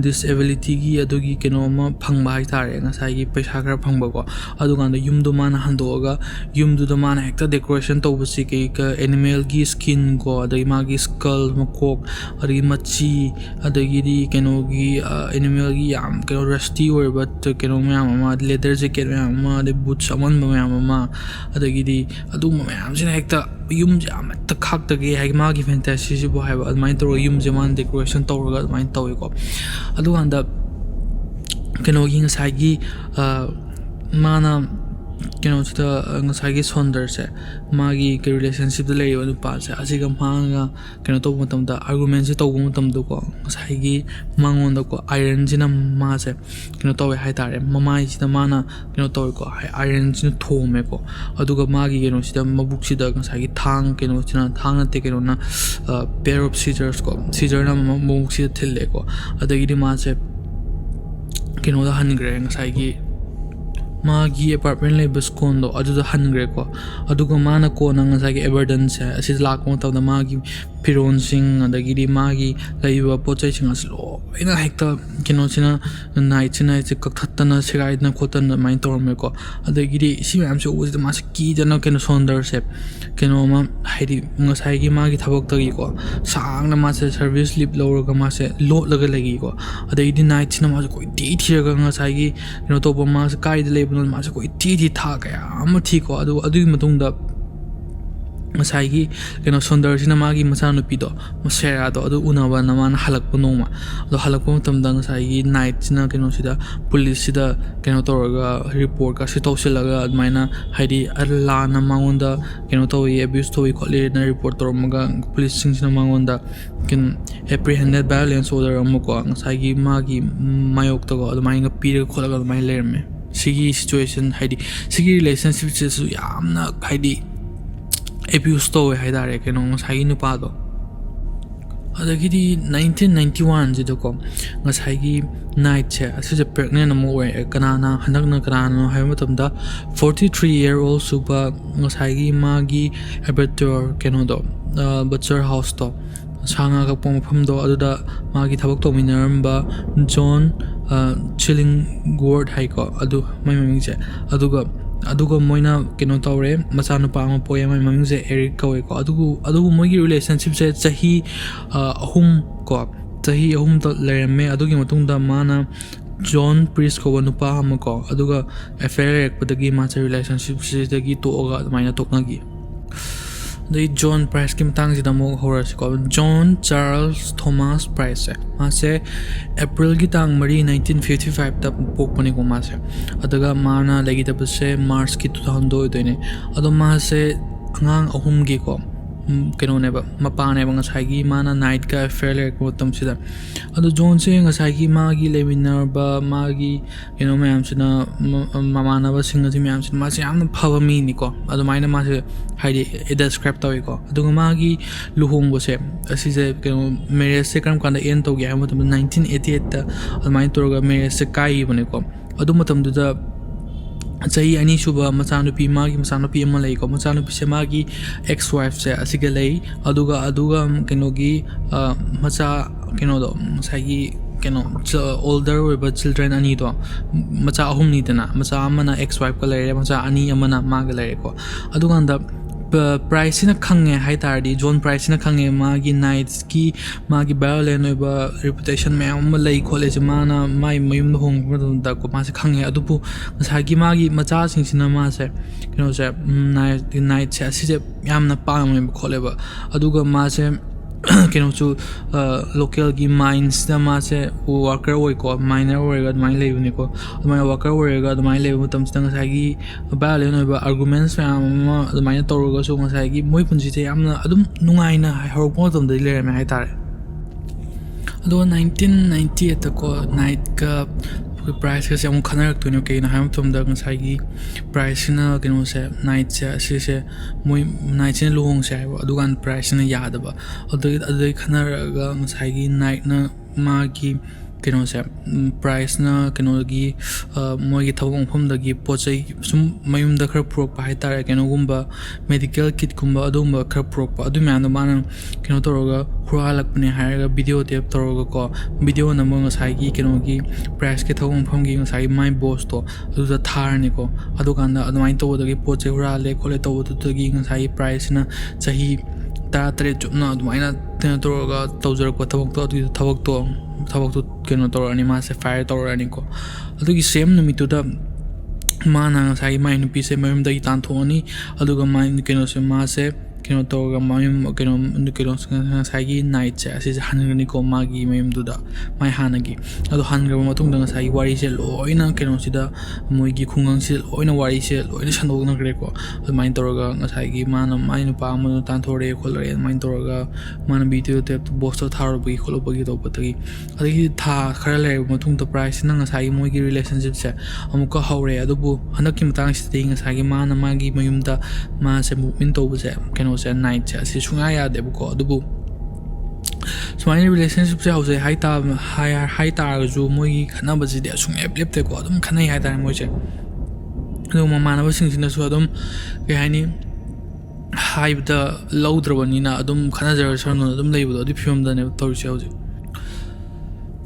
disability gi adugi keno ma phangba hai tare ngasai gi paisa khara phangba ko adu ganda yum do mana handoga yum do mana hekta decoration to busi ke ka animal gi skin ko adai magi skull makok ari machi adagi di keno gi animal gi yam keno rusty or but keno ma ma leather jacket ma de boots aman ma adagi di adu ma sina hekta yum jam ta khak ta ge hai ma gi fantasy ji bo hai ba mai to yum jaman decoration to ga mai to ko adu anda keno gi ngasai gi mana keno chita ngasai gi sonder se magi ke relationship de lei onu pa se asiga manga keno to matam da argument se to matam do ko ngasai gi mangon da ko iron jina ma se keno to hai tare mamai sida mana keno to ko iron jina thome ko aduga magi keno sida mabuk sida ngasai gi thang keno china thang na te keno na pair of scissors ko scissor na mabuk sida thille ko adagi di ma se keno da hangre ngasai gi magi apartment label condo aduda hangre ko aduga mana ko na ngasai gi Aberdeen se asis lak mo taw da magi piron sing adagi di magi laiba pochai sing aslo ina hekta kino china night kakthana sigai na khotan mai torme ko adagi di si am se uzi ma se ki jana kino sonder se kino ma haidi ngasai gi magi thabok tagi ko sang na ma se service leave lower ga ma se lot laga lagi ko adagi di night china ma ko ti thira ga ngasai gi kino to ba ma se kai de lebon ma se ko ti tha ga am thi ko adu matung da ngasai gi keno sonder sina magi macha no pido masera do adu unaba naman halak punoma do halak pum tam dang sai gi night sina keno sida police sida keno toraga report ka sito silaga admaina haidi arla na mangonda keno to abuse to khole na report tormaga police sing sina mangonda kin apprehended violence order amko ngasai gi magi mayok to admainga pira kholaga admai lerme sigi situation haidi sigi relationship su yamna haidi abuse to hai dare keno ngasai gi nupa do adagi di 1991 ji do ko ngasai gi night che asise pregnant amo we kanana hanakna kanana hai matam da 43-year-old super ngasai gi magi abattoir keno do butcher house to sanga ka pom pham do aduda magi thabak to minaramba John Chillingworth hai ko adu mai maming che aduga moina keno tawre macha nupa ma poya mai maming je Eric kawe ko adugu moigi relationship se chahi ahum ko chahi ahum to lerme adugi matungda mana John Priest ko nupa ham ko aduga affair ekpadagi ma relationship se dagi to ga maina tokna gi the John Price kim tang ji damo horasi ko John Charles Thomas Price ma se April gi tang mari 1955 ta pokpani ko ma se adaga mana lagi ta se March ki 2002 doine ado ma se angang ahum gi ko keno ne ba mapa ne ba ngasai gi mana night ka affair le ko tam sida ado John se ngasai gi ma gi leminar ba ma gi keno me am sina mama na ba singa ji me am sina ma se am phawa mi ni ko ado maina ma se haidi describe tawi ko adu ma gi luhong bo se asi je keno marriage se kam kan end to gi am 1988 ta almai torga marriage se kai bane ko adu matam du da chai ani suba machanupi magi machanupi ama lei ko machanupi se magi ex wife se asiga lei aduga keno gi macha keno do sagi keno older with children ani do macha ahum ni dana macha amana ex wife ka lei macha ani amana ma ga lei ko aduga anda price na khange hai tardi John Price na khange magi nights ki magi violent oba reputation me am lei college mana mai mayum hong da ko ma se khange adupu sagi magi macha sing sina ma se kino se night se si se yamna pa me kholeba aduga ma se kino chu local gi mines da ma se worker oi ko miner oi ga mai lei ni ko mai worker oi ga mai lei mutam stang sa gi violent oba arguments ma mai na toru ga so ma sa gi moi punji te amna adum nungai na hor ko tom de le me hai tare ado 1998 ko night ka price ka se am khanak tu no ke na ham tom da ngai gi price na kino se night se moi night se luhong se adu gan price na ya da ba adu khanar ga ngai gi night na ma gi ꯀꯩꯅꯣꯁꯦ ꯄ꯭ꯔꯥꯏꯁꯅ ꯀꯩꯅꯣꯗꯒꯤ ꯃꯣꯏꯒꯤ ꯊꯕꯛ ꯃꯐꯝꯗꯒꯤ ꯄꯣꯠ ꯆꯩ ꯁꯨꯝ ꯃꯌꯨꯝꯗ ꯈꯔ ꯄꯨꯔꯛꯄ ꯍꯥꯏꯇꯥꯔꯦ ꯀꯩꯅꯣꯒꯨꯝꯕ ꯃꯦꯗꯤꯀꯦꯜ ꯀꯤꯠꯀꯨꯝꯕ ꯑꯗꯨꯒꯨꯝꯕ ꯈꯔ ꯄꯨꯔꯛꯄ ꯑꯗꯨ ꯃꯌꯥꯝꯗꯣ ꯃꯥꯅ ꯀꯩꯅꯣ ꯇꯧꯔꯒ ꯍꯨꯔꯥꯜꯂꯛꯄꯅꯦ ꯍꯥꯏꯔꯒ ꯚꯤꯗꯤꯑꯣ ꯇꯦꯞ ꯇꯧꯔꯒꯀꯣ ꯚꯤꯗꯤꯑꯣ ꯅꯝꯕ ꯉꯁꯥꯏꯒꯤ ꯀꯩꯅꯣꯒꯤ ꯄ꯭ꯔꯥꯏꯁꯀꯤ ꯊꯕꯛ ꯃꯐꯝꯒꯤ ꯉꯁꯥꯏꯒꯤ ꯃꯥꯏ ꯕꯣꯁꯇꯣ ꯑꯗꯨꯗ ꯊꯥꯔꯅꯤꯀꯣ ꯑꯗꯨꯀꯥꯟꯗ ꯑꯗꯨꯃꯥꯏꯅ ꯇꯧꯕꯗꯒꯤ ꯄꯣꯠ ꯆꯩ ꯍꯨꯔꯥꯜꯂꯦ ꯈꯣꯠꯂꯦ ꯇꯧꯕꯗꯨꯗꯒꯤꯉꯁꯥꯏꯒꯤ ꯄ꯭ꯔꯥꯏꯁꯁꯤꯅ ꯆꯍꯤ 13 ꯆꯨꯞꯅ ꯑꯗꯨꯃꯥꯏꯅ ꯀꯩꯅꯣ ꯇꯧꯔꯒ ꯇꯧꯖꯔꯛꯄ ꯊꯕꯛꯇꯣ ꯑꯗꯨꯒꯤ ꯊꯕꯛꯇꯣ ꯀꯩꯅꯣ ꯇꯧꯔꯛꯑꯅꯤ ꯃꯥꯁꯦ ꯐꯥꯏꯔ ꯇꯧꯔꯛꯑꯅꯤꯀꯣ ꯑꯗꯨꯒꯤ ꯁꯦꯝ ꯅꯨꯃꯤꯠꯇꯨꯗ ꯃꯥꯅ ꯉꯁꯥꯏꯒꯤ ꯃꯥꯏ ꯅꯨꯄꯤꯁꯦ ꯃꯌꯨꯝꯗꯒꯤ ꯇꯥꯟꯊꯣꯛꯑꯅꯤ ꯑꯗꯨꯒ ꯃꯥꯏ ꯀꯩꯅꯣꯁꯦ ꯃꯥꯁꯦ ꯀꯩꯅꯣ ꯇꯧꯔꯒ ꯃꯌꯨꯝ ꯀꯩꯅꯣ ꯉꯁꯥꯏꯒꯤ ꯅꯥꯏꯠꯁꯦ ꯑꯁꯤꯁꯦ ꯍꯟꯒꯅꯤꯀꯣ ꯃꯥꯒꯤ ꯃꯌꯨꯝꯗꯨꯗ ꯃꯥꯏ ꯍꯥꯟꯅꯒꯤ ꯑꯗꯣ ꯍꯟꯈ꯭ꯔꯕ ꯃꯇꯨꯡꯗ ꯉꯁꯥꯏꯒꯤ ꯋꯥꯔꯤꯁꯦ ꯂꯣꯏꯅ ꯀꯩꯅꯣꯁꯤꯗ ꯃꯣꯏꯒꯤ ꯈꯨꯡꯒꯪꯁꯤꯗ ꯂꯣꯏꯅ ꯋꯥꯔꯤꯁꯦ ꯂꯣꯏꯅ ꯁꯟꯗꯣꯛꯅꯈ꯭ꯔꯦꯀꯣ ꯑꯗꯨꯃꯥꯏꯅ ꯇꯧꯔꯒ ꯉꯁꯥꯏꯒꯤ ꯃꯥꯅ ꯃꯥꯏ ꯅꯨꯄꯥ ꯑꯃꯗꯣ ꯇꯥꯟꯊꯣꯔꯛꯑꯦ ꯈꯣꯠꯂꯛꯑꯦ ꯑꯗꯨꯃꯥꯏꯅ ꯇꯧꯔꯒ ꯃꯥꯅ ꯚꯤꯗꯤꯑꯣ ꯇꯦꯞꯇ ꯕꯣꯁꯇꯣ ꯊꯥꯔꯨꯕꯒꯤ ꯈꯣꯠꯂꯨꯕꯒꯤ ꯇꯧꯕꯗꯒꯤ ꯑꯗꯒꯤ ꯊꯥ ꯈꯔ ꯂꯩꯔꯕ ꯃꯇꯨꯡꯗ ꯄ꯭ꯔꯥꯏꯁꯁꯤꯅ ꯉꯁꯥꯏꯒꯤ ꯃꯣꯏꯒꯤ ꯔꯤꯂꯦꯁꯟꯁꯤꯞꯁꯦ ꯑꯃꯨꯛꯀ ꯍꯧꯔꯦ ꯑꯗꯨꯕꯨ ꯍꯟꯗꯛꯀꯤ ꯃꯇꯥꯡꯁꯤꯗꯤ ꯉꯁꯥꯏꯒꯤ ꯃꯥꯅ ꯃꯥꯒꯤ ꯃꯌꯨꯝꯗ ꯃꯥꯁꯦ ꯃꯨꯚ ꯏꯟ ꯇꯧꯕꯁꯦ ꯀꯩꯅꯣꯁꯦ ꯅꯥꯏꯠꯁꯦ ꯑꯁꯤ ꯁꯨꯡꯌꯥ ꯌꯥꯗꯦꯕꯀꯣ ꯑꯗꯨꯕꯨ ꯁꯨꯃꯥꯏꯅ ꯔꯤꯂꯦꯁꯟꯁꯤꯞꯁꯦ ꯍꯧꯖꯩ ꯍꯥꯏꯇꯥꯔꯒꯁꯨ ꯃꯣꯏꯒꯤ ꯈꯠꯅꯕꯁꯤꯗꯤ ꯁꯨꯡꯂꯦꯞ ꯂꯦꯞꯇꯦꯀꯣ ꯑꯗꯨꯝ ꯈꯠꯅꯩ ꯍꯥꯏꯇꯥꯔꯦ ꯃꯣꯏꯁꯦ ꯑꯗꯨꯒ ꯃꯃꯥꯟꯅꯕꯁꯤꯡꯁꯤꯅꯁꯨ ꯑꯗꯨꯝ ꯀꯩ ꯍꯥꯏꯅꯤ ꯍꯥꯏꯕꯗ ꯂꯧꯗ꯭ꯔꯕꯅꯤꯅ ꯑꯗꯨꯝ ꯈꯠꯅꯖꯔꯁꯅꯨ ꯑꯗꯨꯝ ꯂꯩꯕꯗꯣ ꯑꯗꯨꯒꯤ ꯐꯤꯕꯝꯗꯅꯦꯕ ꯇꯧꯔꯤꯁꯦ ꯍꯧꯖꯤꯛ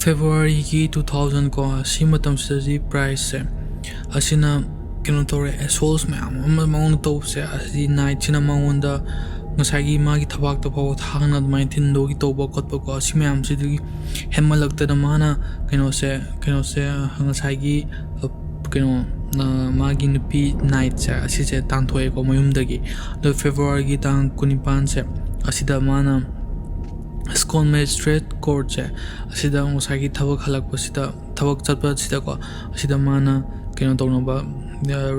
ꯐꯦꯕ꯭ꯔꯨꯋꯥꯔꯤꯒꯤ 2000 ꯀꯣ ꯁꯤ ꯃꯇꯝꯁꯤꯗꯗꯤ ꯄ꯭ꯔꯥꯏꯁꯁꯦ ꯑꯁꯤꯅ ꯀꯩꯅꯣ ꯇꯧꯔꯦ ꯑꯦꯁꯣꯜꯁ ꯃꯌꯥꯝ ꯑꯃ ꯃꯉꯣꯟꯗ ꯇꯧꯕꯁꯦ ꯑꯁꯤ ꯅꯥꯏꯠꯁꯤꯅ ꯃꯉꯣꯟꯗ ꯉꯁꯥꯏꯒꯤ ꯃꯥꯒꯤ ꯊꯕꯥꯛꯇ ꯐꯥꯎꯕ ꯊꯥꯡꯅ ꯑꯗꯨꯃꯥꯏꯅ ꯊꯤꯟꯗꯣꯒꯤ ꯇꯧꯕ ꯈꯣꯠꯄꯀꯣ ꯁꯤ ꯃꯌꯥꯝꯁꯤꯗꯒꯤ ꯍꯦꯟꯃꯜꯂꯛꯇꯅ ꯃꯥꯅ ꯀꯩꯅꯣꯁꯦ ꯉꯁꯥꯏꯒꯤ ꯀꯩꯅꯣ ꯃꯥꯒꯤ ꯅꯨꯄꯤ ꯅꯥꯏꯠꯁꯦ ꯑꯁꯤꯁꯦ ꯇꯥꯟꯊꯣꯛꯑꯦꯀꯣ ꯃꯌꯨꯝꯗꯒꯤ ꯑꯗꯣ ꯐꯦꯕ꯭ꯔꯨꯋꯥꯔꯤꯒꯤ ꯇꯥꯡ 19ꯁꯦ ꯑꯁꯤꯗ ꯃꯥꯅ ꯁ꯭ꯀꯣꯟ ꯃꯦꯖꯤꯁꯇ꯭ꯔꯦꯠ ꯀꯣꯔꯠꯁꯦ ꯑꯁꯤꯗ ꯉꯁꯥꯏꯒꯤ ꯊꯕꯛ ꯍꯜꯂꯛꯄꯁꯤꯗ ꯊꯕꯛ ꯆꯠꯄꯁꯤꯗꯀꯣ ꯑꯁꯤꯗ ꯃꯥꯅ ꯀꯩꯅꯣ ꯇꯧꯅꯕ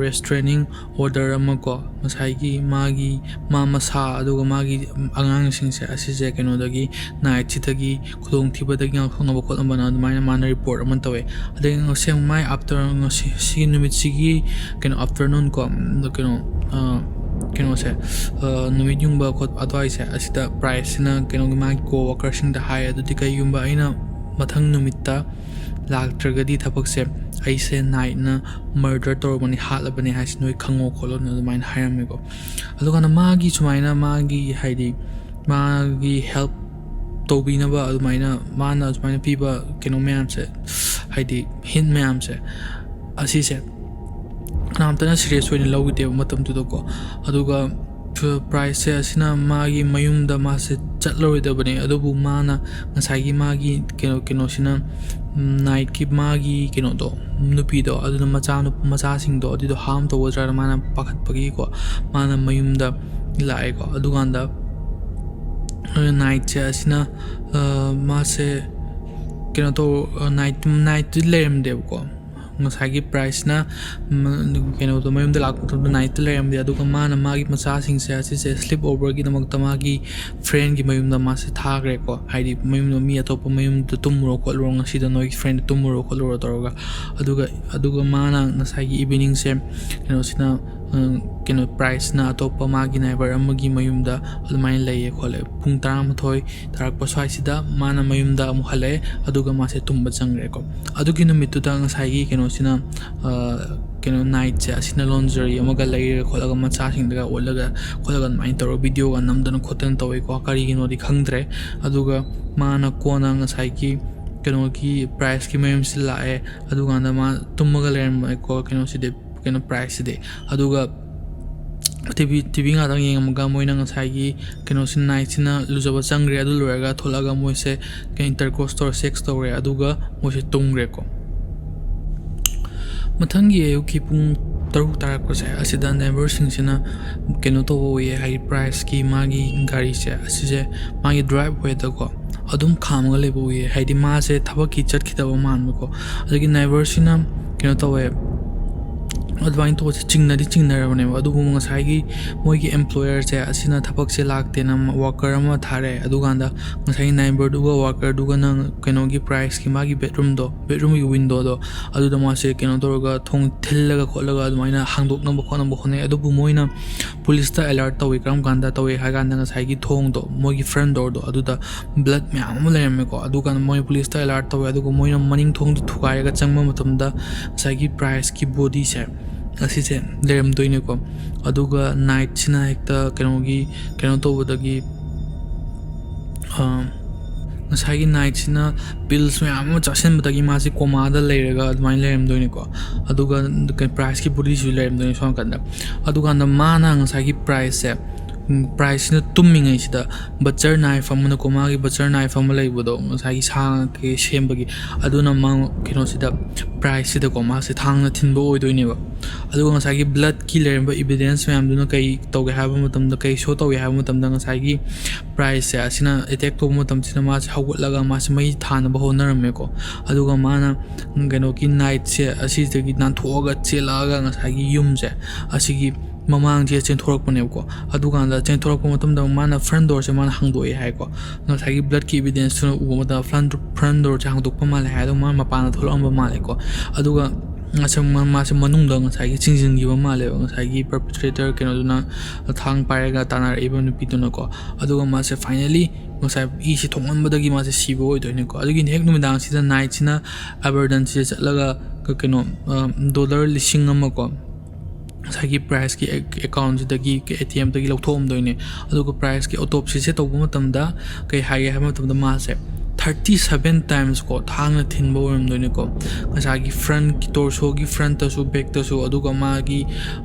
ꯔꯦꯁꯇ꯭ꯔꯦꯅꯤꯡ ꯑꯣꯔꯗꯔ ꯑꯃ ꯀꯣ ꯉꯁꯥꯏꯒꯤ ꯃꯥ ꯃꯁꯥ ꯑꯗꯨꯒ ꯃꯥꯒꯤ ꯑꯉꯥꯡꯁꯤꯡꯁꯦ ꯑꯁꯤꯁꯦ ꯀꯩꯅꯣꯗꯒꯤ ꯅꯥꯏꯠꯁꯤꯗꯒꯤ ꯈꯨꯗꯣꯡꯊꯤꯕꯗꯒꯤ ꯉꯥꯛꯊꯣꯛꯅꯕ ꯈꯣꯠꯅꯕꯅ ꯑꯗꯨꯃꯥꯏꯅ ꯃꯥꯅ ꯔꯤꯄꯣꯔꯠ ꯑꯃ ꯇꯧꯋꯦ ꯑꯗꯒꯤ ꯉꯁꯤ ꯃꯥꯏ ꯁꯤꯒꯤ ꯅꯨꯃꯤꯠꯁꯤꯒꯤ ꯀꯩꯅꯣ ꯑꯥꯐꯇꯔꯅꯨꯟ ꯀꯣ ꯀꯩꯅꯣꯁꯦ ꯅꯨꯃꯤꯠ ꯌꯨꯡꯕ ꯈꯣꯠꯄ ꯑꯗꯨꯋꯥꯏꯁꯦ ꯑꯁꯤꯗ ꯄ꯭ꯔꯥꯏꯁꯁꯤꯅ ꯀꯩꯅꯣꯒꯤ ꯃꯥꯒꯤ ꯀꯣꯋꯥꯀꯔꯁꯤꯡꯗ ꯍꯥꯏ ꯑꯗꯨꯗꯤ ꯀꯩꯒꯨꯝꯕ ꯑꯩꯅ ꯃꯊꯪ ꯅꯨꯃꯤꯠꯇ ꯂꯥꯛꯇ꯭ꯔꯒꯗꯤ ꯊꯕꯛꯁꯦ ꯑꯩꯁꯦ ꯅꯥꯏꯠꯅ ꯃꯔꯗꯔ ꯇꯧꯔꯕꯅꯤ ꯍꯥꯠꯂꯕꯅꯤ ꯍꯥꯏꯁꯤ ꯅꯣꯏ ꯈꯪꯉꯣ ꯈꯣꯠꯂꯣꯅ ꯑꯗꯨꯃꯥꯏꯅ ꯍꯥꯏꯔꯝꯃꯦꯀꯣ ꯑꯗꯨꯀꯥꯟꯗ ꯃꯥꯒꯤ ꯁꯨꯃꯥꯏꯅ ꯃꯥꯒꯤ ꯍꯥꯏꯗꯤ ꯃꯥꯒꯤ ꯍꯦꯜꯞ ꯇꯧꯕꯤꯅꯕ ꯑꯗꯨꯃꯥꯏꯅ ꯃꯥꯅ ꯑꯗꯨꯃꯥꯏꯅ ꯄꯤꯕ ꯀꯩꯅꯣ ꯃꯌꯥꯝꯁꯦ ꯍꯥꯏꯗꯤ ꯍꯤꯟ ꯃꯌꯥꯝꯁꯦ ꯑꯁꯤꯁꯦ ꯀꯅꯥꯝꯇꯅ ꯁꯤꯔꯤꯌꯁ ꯑꯣꯏꯅ ꯂꯧꯈꯤꯗꯦꯕ ꯃꯇꯝꯗꯨꯗꯀꯣ ꯑꯗꯨꯒ ꯄ꯭ꯔꯥꯏꯁꯁꯦ ꯑꯁꯤꯅ ꯃꯥꯒꯤ ꯃꯌꯨꯝꯗ मासे चटलरोइदबने अदुबु माना ngसाइगी मागी केनोसिना नाइट की मागी केनोदो नुपीदो अदुना मचासिंगदो अदुदो हार्म तोवद्रा माना पाखतपगी को माना मयुमदा लाएको अदुगांदा नाइट से असिना मासे केनोतो नाइट लेरमदेबको ngसाइगी प्राइस ना केनोतो मयुमदा लाकतो नाइट लेरमदे अदुगा माना मागी मचासिंग से असिसे स्लीप ओवर की नमकता मागी फ्रेंड की मयुमदा मासे थाग्रे को हाइदि मयुमदा मी अतोप मयुमदा तुमरो कोलो ngasiदा नोई फ्रेंड तुमरो कोलो तोरगा अदुगा माना ngसाइगी इवनिंग से केनोसिना केनो प्राइस ना अतोप मागी नाइबर अमगी मयुमदा अदुमाइन लैये खोले पुंग 13 तारक पसवाइसिदा माना मयुमदा अमुहले अदुगा मासे तुंबा चंगरे को अदुगी नुमितुदा ngसाइगी केनोसिना केनो नाइट से असिना लॉन्जरी अमगा लैरे खोलगा मचासिंदगा ओलगा खोलगा माइन तोरो वीडियो गा नमदन खोतन तोय को करिगिनोदि खंगद्रे अदुगा माना कोना ngसाइगी केनो की प्राइस की मयुम से लाए अदुगा मा तुमगा लेरम को केनो सिदे केनो प्राइस दे अदुगा टीवी गादंग येंगमगा मोइना ngसाइगी केनो सिन नाइट सिना लुजबा चंगरे अदु लोरगा थोलगा मोइसे के इंटरकोर्स तोर सेक्स तोरे अदुगा मोइसे तुंगरे को मथंगी अयुकी पुंग तरुक तारकसे असिदा नेबरसिंगसिना केनो तोबोये हाई प्राइस की मागी गाड़ी से असिजे मागी ड्राइव वेदको अदुम खामगा लेबोये हाइदि मासे थबकी चटखिदबो मानबको अदगी नेबरसिना केनो तोवे ꯑꯗꯨꯃꯥꯏꯅ ꯇꯧꯕꯁꯦ ꯆꯤꯡꯅꯔꯕꯅꯦꯕ ꯑꯗꯨꯕꯨ ꯉꯁꯥꯏꯒꯤ ꯃꯣꯏꯒꯤ ꯑꯦꯝꯄ꯭ꯂꯣꯌꯔꯁꯦ ꯑꯁꯤꯅ ꯊꯕꯛꯁꯦ ꯂꯥꯛꯇꯦꯅ ꯋꯥꯀꯔ ꯑꯃ ꯊꯥꯔꯛꯑꯦ ꯑꯗꯨꯀꯥꯟꯗ ꯉꯁꯥꯏꯒꯤ ꯅꯥꯏꯕꯔꯗꯨꯒ ꯋꯥꯀꯔꯗꯨꯒꯅ ꯀꯩꯅꯣꯒꯤ ꯄ꯭ꯔꯥꯏꯁꯀꯤ ꯃꯥꯒꯤ ꯕꯦꯗꯔꯨꯝꯒꯤ ꯋꯤꯟꯗꯣꯗꯣ ꯑꯗꯨꯗ ꯃꯥꯁꯦ ꯀꯩꯅꯣ ꯇꯧꯔꯒ ꯊꯣꯡ ꯊꯤꯜꯂꯒ ꯈꯣꯠꯂꯒ ꯑꯗꯨꯃꯥꯏꯅ ꯍꯥꯡꯗꯣꯛꯅꯕ ꯈꯣꯠꯅꯕ ꯍꯣꯠꯅꯩ ꯑꯗꯨꯕꯨ ꯃꯣꯏꯅ ꯄꯨꯂꯤꯁꯇ ꯑꯦꯂꯔꯠ ꯇꯧꯏ ꯀꯔꯝ ꯀꯥꯟꯗ ꯇꯧꯏ ꯍꯥꯏ ꯀꯥꯟꯗ ꯉꯁꯥꯏꯒꯤ ꯊꯣꯡꯗꯣ ꯃꯣꯏꯒꯤ ꯐ꯭ꯔꯟ ꯗꯣꯔꯗꯣ ꯑꯗꯨꯗ ꯕ꯭ꯂꯗ ꯃꯌꯥꯝ ꯑꯃ ꯂꯩꯔꯝꯃꯦꯀꯣ ꯑꯗꯨꯀꯥꯟꯗ ꯃꯣꯏ ꯄꯨꯂꯤꯁꯇ ꯑꯦꯂꯔꯠ ꯇꯧꯋꯦ ꯑꯗꯨꯒ ꯃꯣꯏꯅ ꯃꯅꯤꯡ ꯊꯣꯡꯗꯣ ꯊꯨꯒꯥꯏꯔꯒ ꯆꯪꯕ ꯃꯇꯝꯗ ꯉꯁꯥꯏꯒꯤ ꯄ꯭ꯔꯥꯏꯁꯀꯤ ꯕꯣꯗꯤꯁꯦ ꯑꯁꯤꯁꯦ ꯂꯩꯔꯝꯗꯣꯏꯅꯦꯀꯣ ꯑꯗꯨꯒ ꯅꯥꯏꯠꯁꯤꯅ ꯍꯦꯛꯇ ꯀꯩꯅꯣ ꯇꯧꯕꯗꯒꯤ ꯉꯁꯥꯏꯒꯤ ꯅꯥꯏꯠꯁꯤꯅ ꯄꯤꯜꯁ ꯃꯌꯥꯝ ꯑꯃ ꯆꯥꯁꯤꯟꯕꯗꯒꯤ ꯃꯥꯁꯤ ꯀꯣꯃꯥꯗ ꯂꯩꯔꯒ ꯑꯗꯨꯃꯥꯏꯅ ꯂꯩꯔꯝꯗꯣꯏꯅꯤꯀꯣ ꯑꯗꯨꯒ ꯄ꯭ꯔꯥꯏꯁꯀꯤ ꯕꯣꯗꯤꯁꯨ ꯂꯩꯔꯝꯗꯣꯏꯅꯤ ꯁꯣꯝ ꯅꯥꯀꯟꯗ ꯑꯗꯨꯀꯥꯟꯗ ꯃꯥꯅ ꯉꯁꯥꯏꯒꯤ ꯄ꯭ꯔꯥꯏꯁꯁꯤꯅ ꯇꯨꯝꯃꯤꯉꯩꯁꯤꯗ ꯕꯆꯔ ꯅꯥꯏꯐ ꯑꯃꯅꯀꯣ ꯃꯥꯒꯤ ꯕꯆꯔ ꯅꯥꯏꯐ ꯑꯃ ꯂꯩꯕꯗꯣ ꯉꯁꯥꯏꯒꯤ ꯁꯥ ꯀꯩ ꯁꯦꯝꯕꯒꯤ ꯑꯗꯨꯅ ꯃꯥ ꯀꯩꯅꯣꯁꯤꯗ ꯄ꯭ꯔꯥꯏꯁꯁꯤꯗꯀꯣ ꯃꯥꯁꯦ ꯊꯥꯡꯅ ꯊꯤꯟꯕ ꯑꯣꯏꯗꯣꯏꯅꯦꯕ ꯑꯗꯨꯒ ꯉꯁꯥꯏꯒꯤ ꯕ꯭ꯂꯗꯀꯤ ꯂꯩꯔꯝꯕ ꯏꯕꯤꯗꯦꯟꯁ ꯃꯌꯥꯝꯗꯨꯅ ꯀꯩ ꯇꯧꯒꯦ ꯍꯥꯏꯕ ꯃꯇꯝꯗ ꯀꯩ ꯁꯣ ꯇꯧꯒꯦ ꯍꯥꯏꯕ ꯃꯇꯝꯗ ꯉꯁꯥꯏꯒꯤ ꯄ꯭ꯔꯥꯏꯁꯁꯦ ꯑꯁꯤꯅ ꯑꯦꯇꯦꯛ ꯇꯧꯕ ꯃꯇꯝꯁꯤꯗ ꯃꯥꯁꯦ ꯍꯧꯒꯠꯂꯒ ꯃꯥꯁꯦ ꯃꯩ ꯊꯥꯅꯕ ꯍꯣꯠꯅꯔꯝꯃꯦꯀꯣ ꯑꯗꯨꯒ ꯃꯥꯅ ꯀꯩꯅꯣꯒꯤ ꯅꯥꯏꯠꯁꯦ ꯑꯁꯤꯗꯒꯤ ꯅꯥꯟꯊꯣꯛꯑꯒ ꯆꯦꯜꯂꯛꯑꯒ ꯉꯁꯥꯏꯒꯤ ꯌꯨꯝꯁꯦ ꯑꯁꯤꯒꯤ ꯃꯃꯥꯡꯁꯦ ꯆꯦꯟꯊꯣꯔꯛꯄꯅꯦꯕꯀꯣ ꯑꯗꯨꯀꯥꯟꯗ ꯆꯦꯟꯊꯣꯔꯛꯄ ꯃꯇꯝꯗ ꯃꯥꯅ ꯐ꯭ꯔꯟ ꯗꯣꯔꯁꯦ ꯃꯥꯅ ꯍꯥꯡꯗꯣꯛꯑꯦ ꯍꯥꯏꯀꯣ ꯉꯁꯥꯏꯒꯤ ꯕ꯭ꯂꯗꯀꯤ ꯏꯕꯤꯗꯦꯟꯁꯇꯨꯅ ꯎꯕ ꯃꯇꯝꯗ ꯐ꯭ꯔꯟ ꯗꯣꯔꯁꯦ ꯍꯥꯡꯗꯣꯛꯄ ꯃꯥꯜꯂꯦ ꯍꯥꯏ ꯑꯗꯨꯒ ꯃꯥꯅ ꯃꯄꯥꯟꯗ ꯊꯣꯛꯂꯛꯑꯝꯕ ꯃꯥꯜꯂꯦꯀꯣ ꯑꯗꯨꯒ ꯃꯥꯁꯦ ꯃꯅꯨꯡꯗ ꯉꯁꯥꯏꯒꯤ ꯆꯤꯡꯁꯤꯟꯈꯤꯕ ꯃꯥꯜꯂꯦꯕ ꯉꯁꯥꯏꯒꯤ ꯄꯔꯄꯤꯇ꯭ꯔꯦꯇꯔ ꯀꯩꯅꯣꯗꯨꯅ ꯊꯥꯡ ꯄꯥꯏꯔꯒ ꯇꯥꯟꯅꯔꯛꯏꯕ ꯅꯨꯄꯤꯗꯨꯅꯀോ ꯑꯗꯨꯒ ꯃꯥꯁꯦ ꯐꯥꯏꯅꯦꯂꯤ ꯉꯁꯥꯏ ꯏꯁꯤ ꯊꯣꯛꯃꯟꯕꯗꯒꯤ ꯃꯥꯁꯦ ꯁꯤꯕ ꯑꯣꯏꯗꯣꯏꯅꯦꯀꯣ ꯑꯗꯨꯒꯤ ꯍꯦꯛ ꯅꯨꯃꯤꯗꯥꯡꯁꯤꯗ ꯅꯥꯏꯠꯁꯤꯅ ꯑꯦꯕꯔꯗꯟꯁꯤꯗ ꯆꯠꯂꯒ ꯀꯩꯅꯣ $1,000,000 ꯀꯣ ꯉꯁꯥꯏꯒꯤ ꯄ꯭ꯔꯥꯏꯁꯀꯤ ꯑꯦꯀꯥꯎꯟꯁꯤꯗꯒꯤ ATMꯗꯒꯤ ꯂꯧꯊꯣꯛꯑꯝꯗꯣꯏꯅꯦ ꯑꯗꯨꯒ ꯄ꯭ꯔꯥꯏꯁꯀꯤ ꯑꯣꯇꯣꯞꯁꯤꯁꯦ ꯇꯧꯕ ꯃꯇꯝꯗ ꯀꯩ ꯍꯥꯏꯒꯦ ꯍꯥꯏꯕ ꯃꯇꯝꯗ ꯃꯥꯁꯦ 37 times ꯀꯣ ꯊꯥꯡꯅ ꯊꯤꯟꯕ ꯑꯣꯏꯔꯝꯗꯣꯏꯅꯦꯀꯣ ꯉꯁꯥꯏꯒꯤ ꯐ꯭ꯔꯟꯠ ꯇꯣꯔꯁꯣꯒꯤ ꯐ꯭ꯔꯟꯠꯇꯁꯨ ꯕꯦꯛꯇꯁꯨ ꯑꯗꯨꯒ ꯃꯥꯒꯤ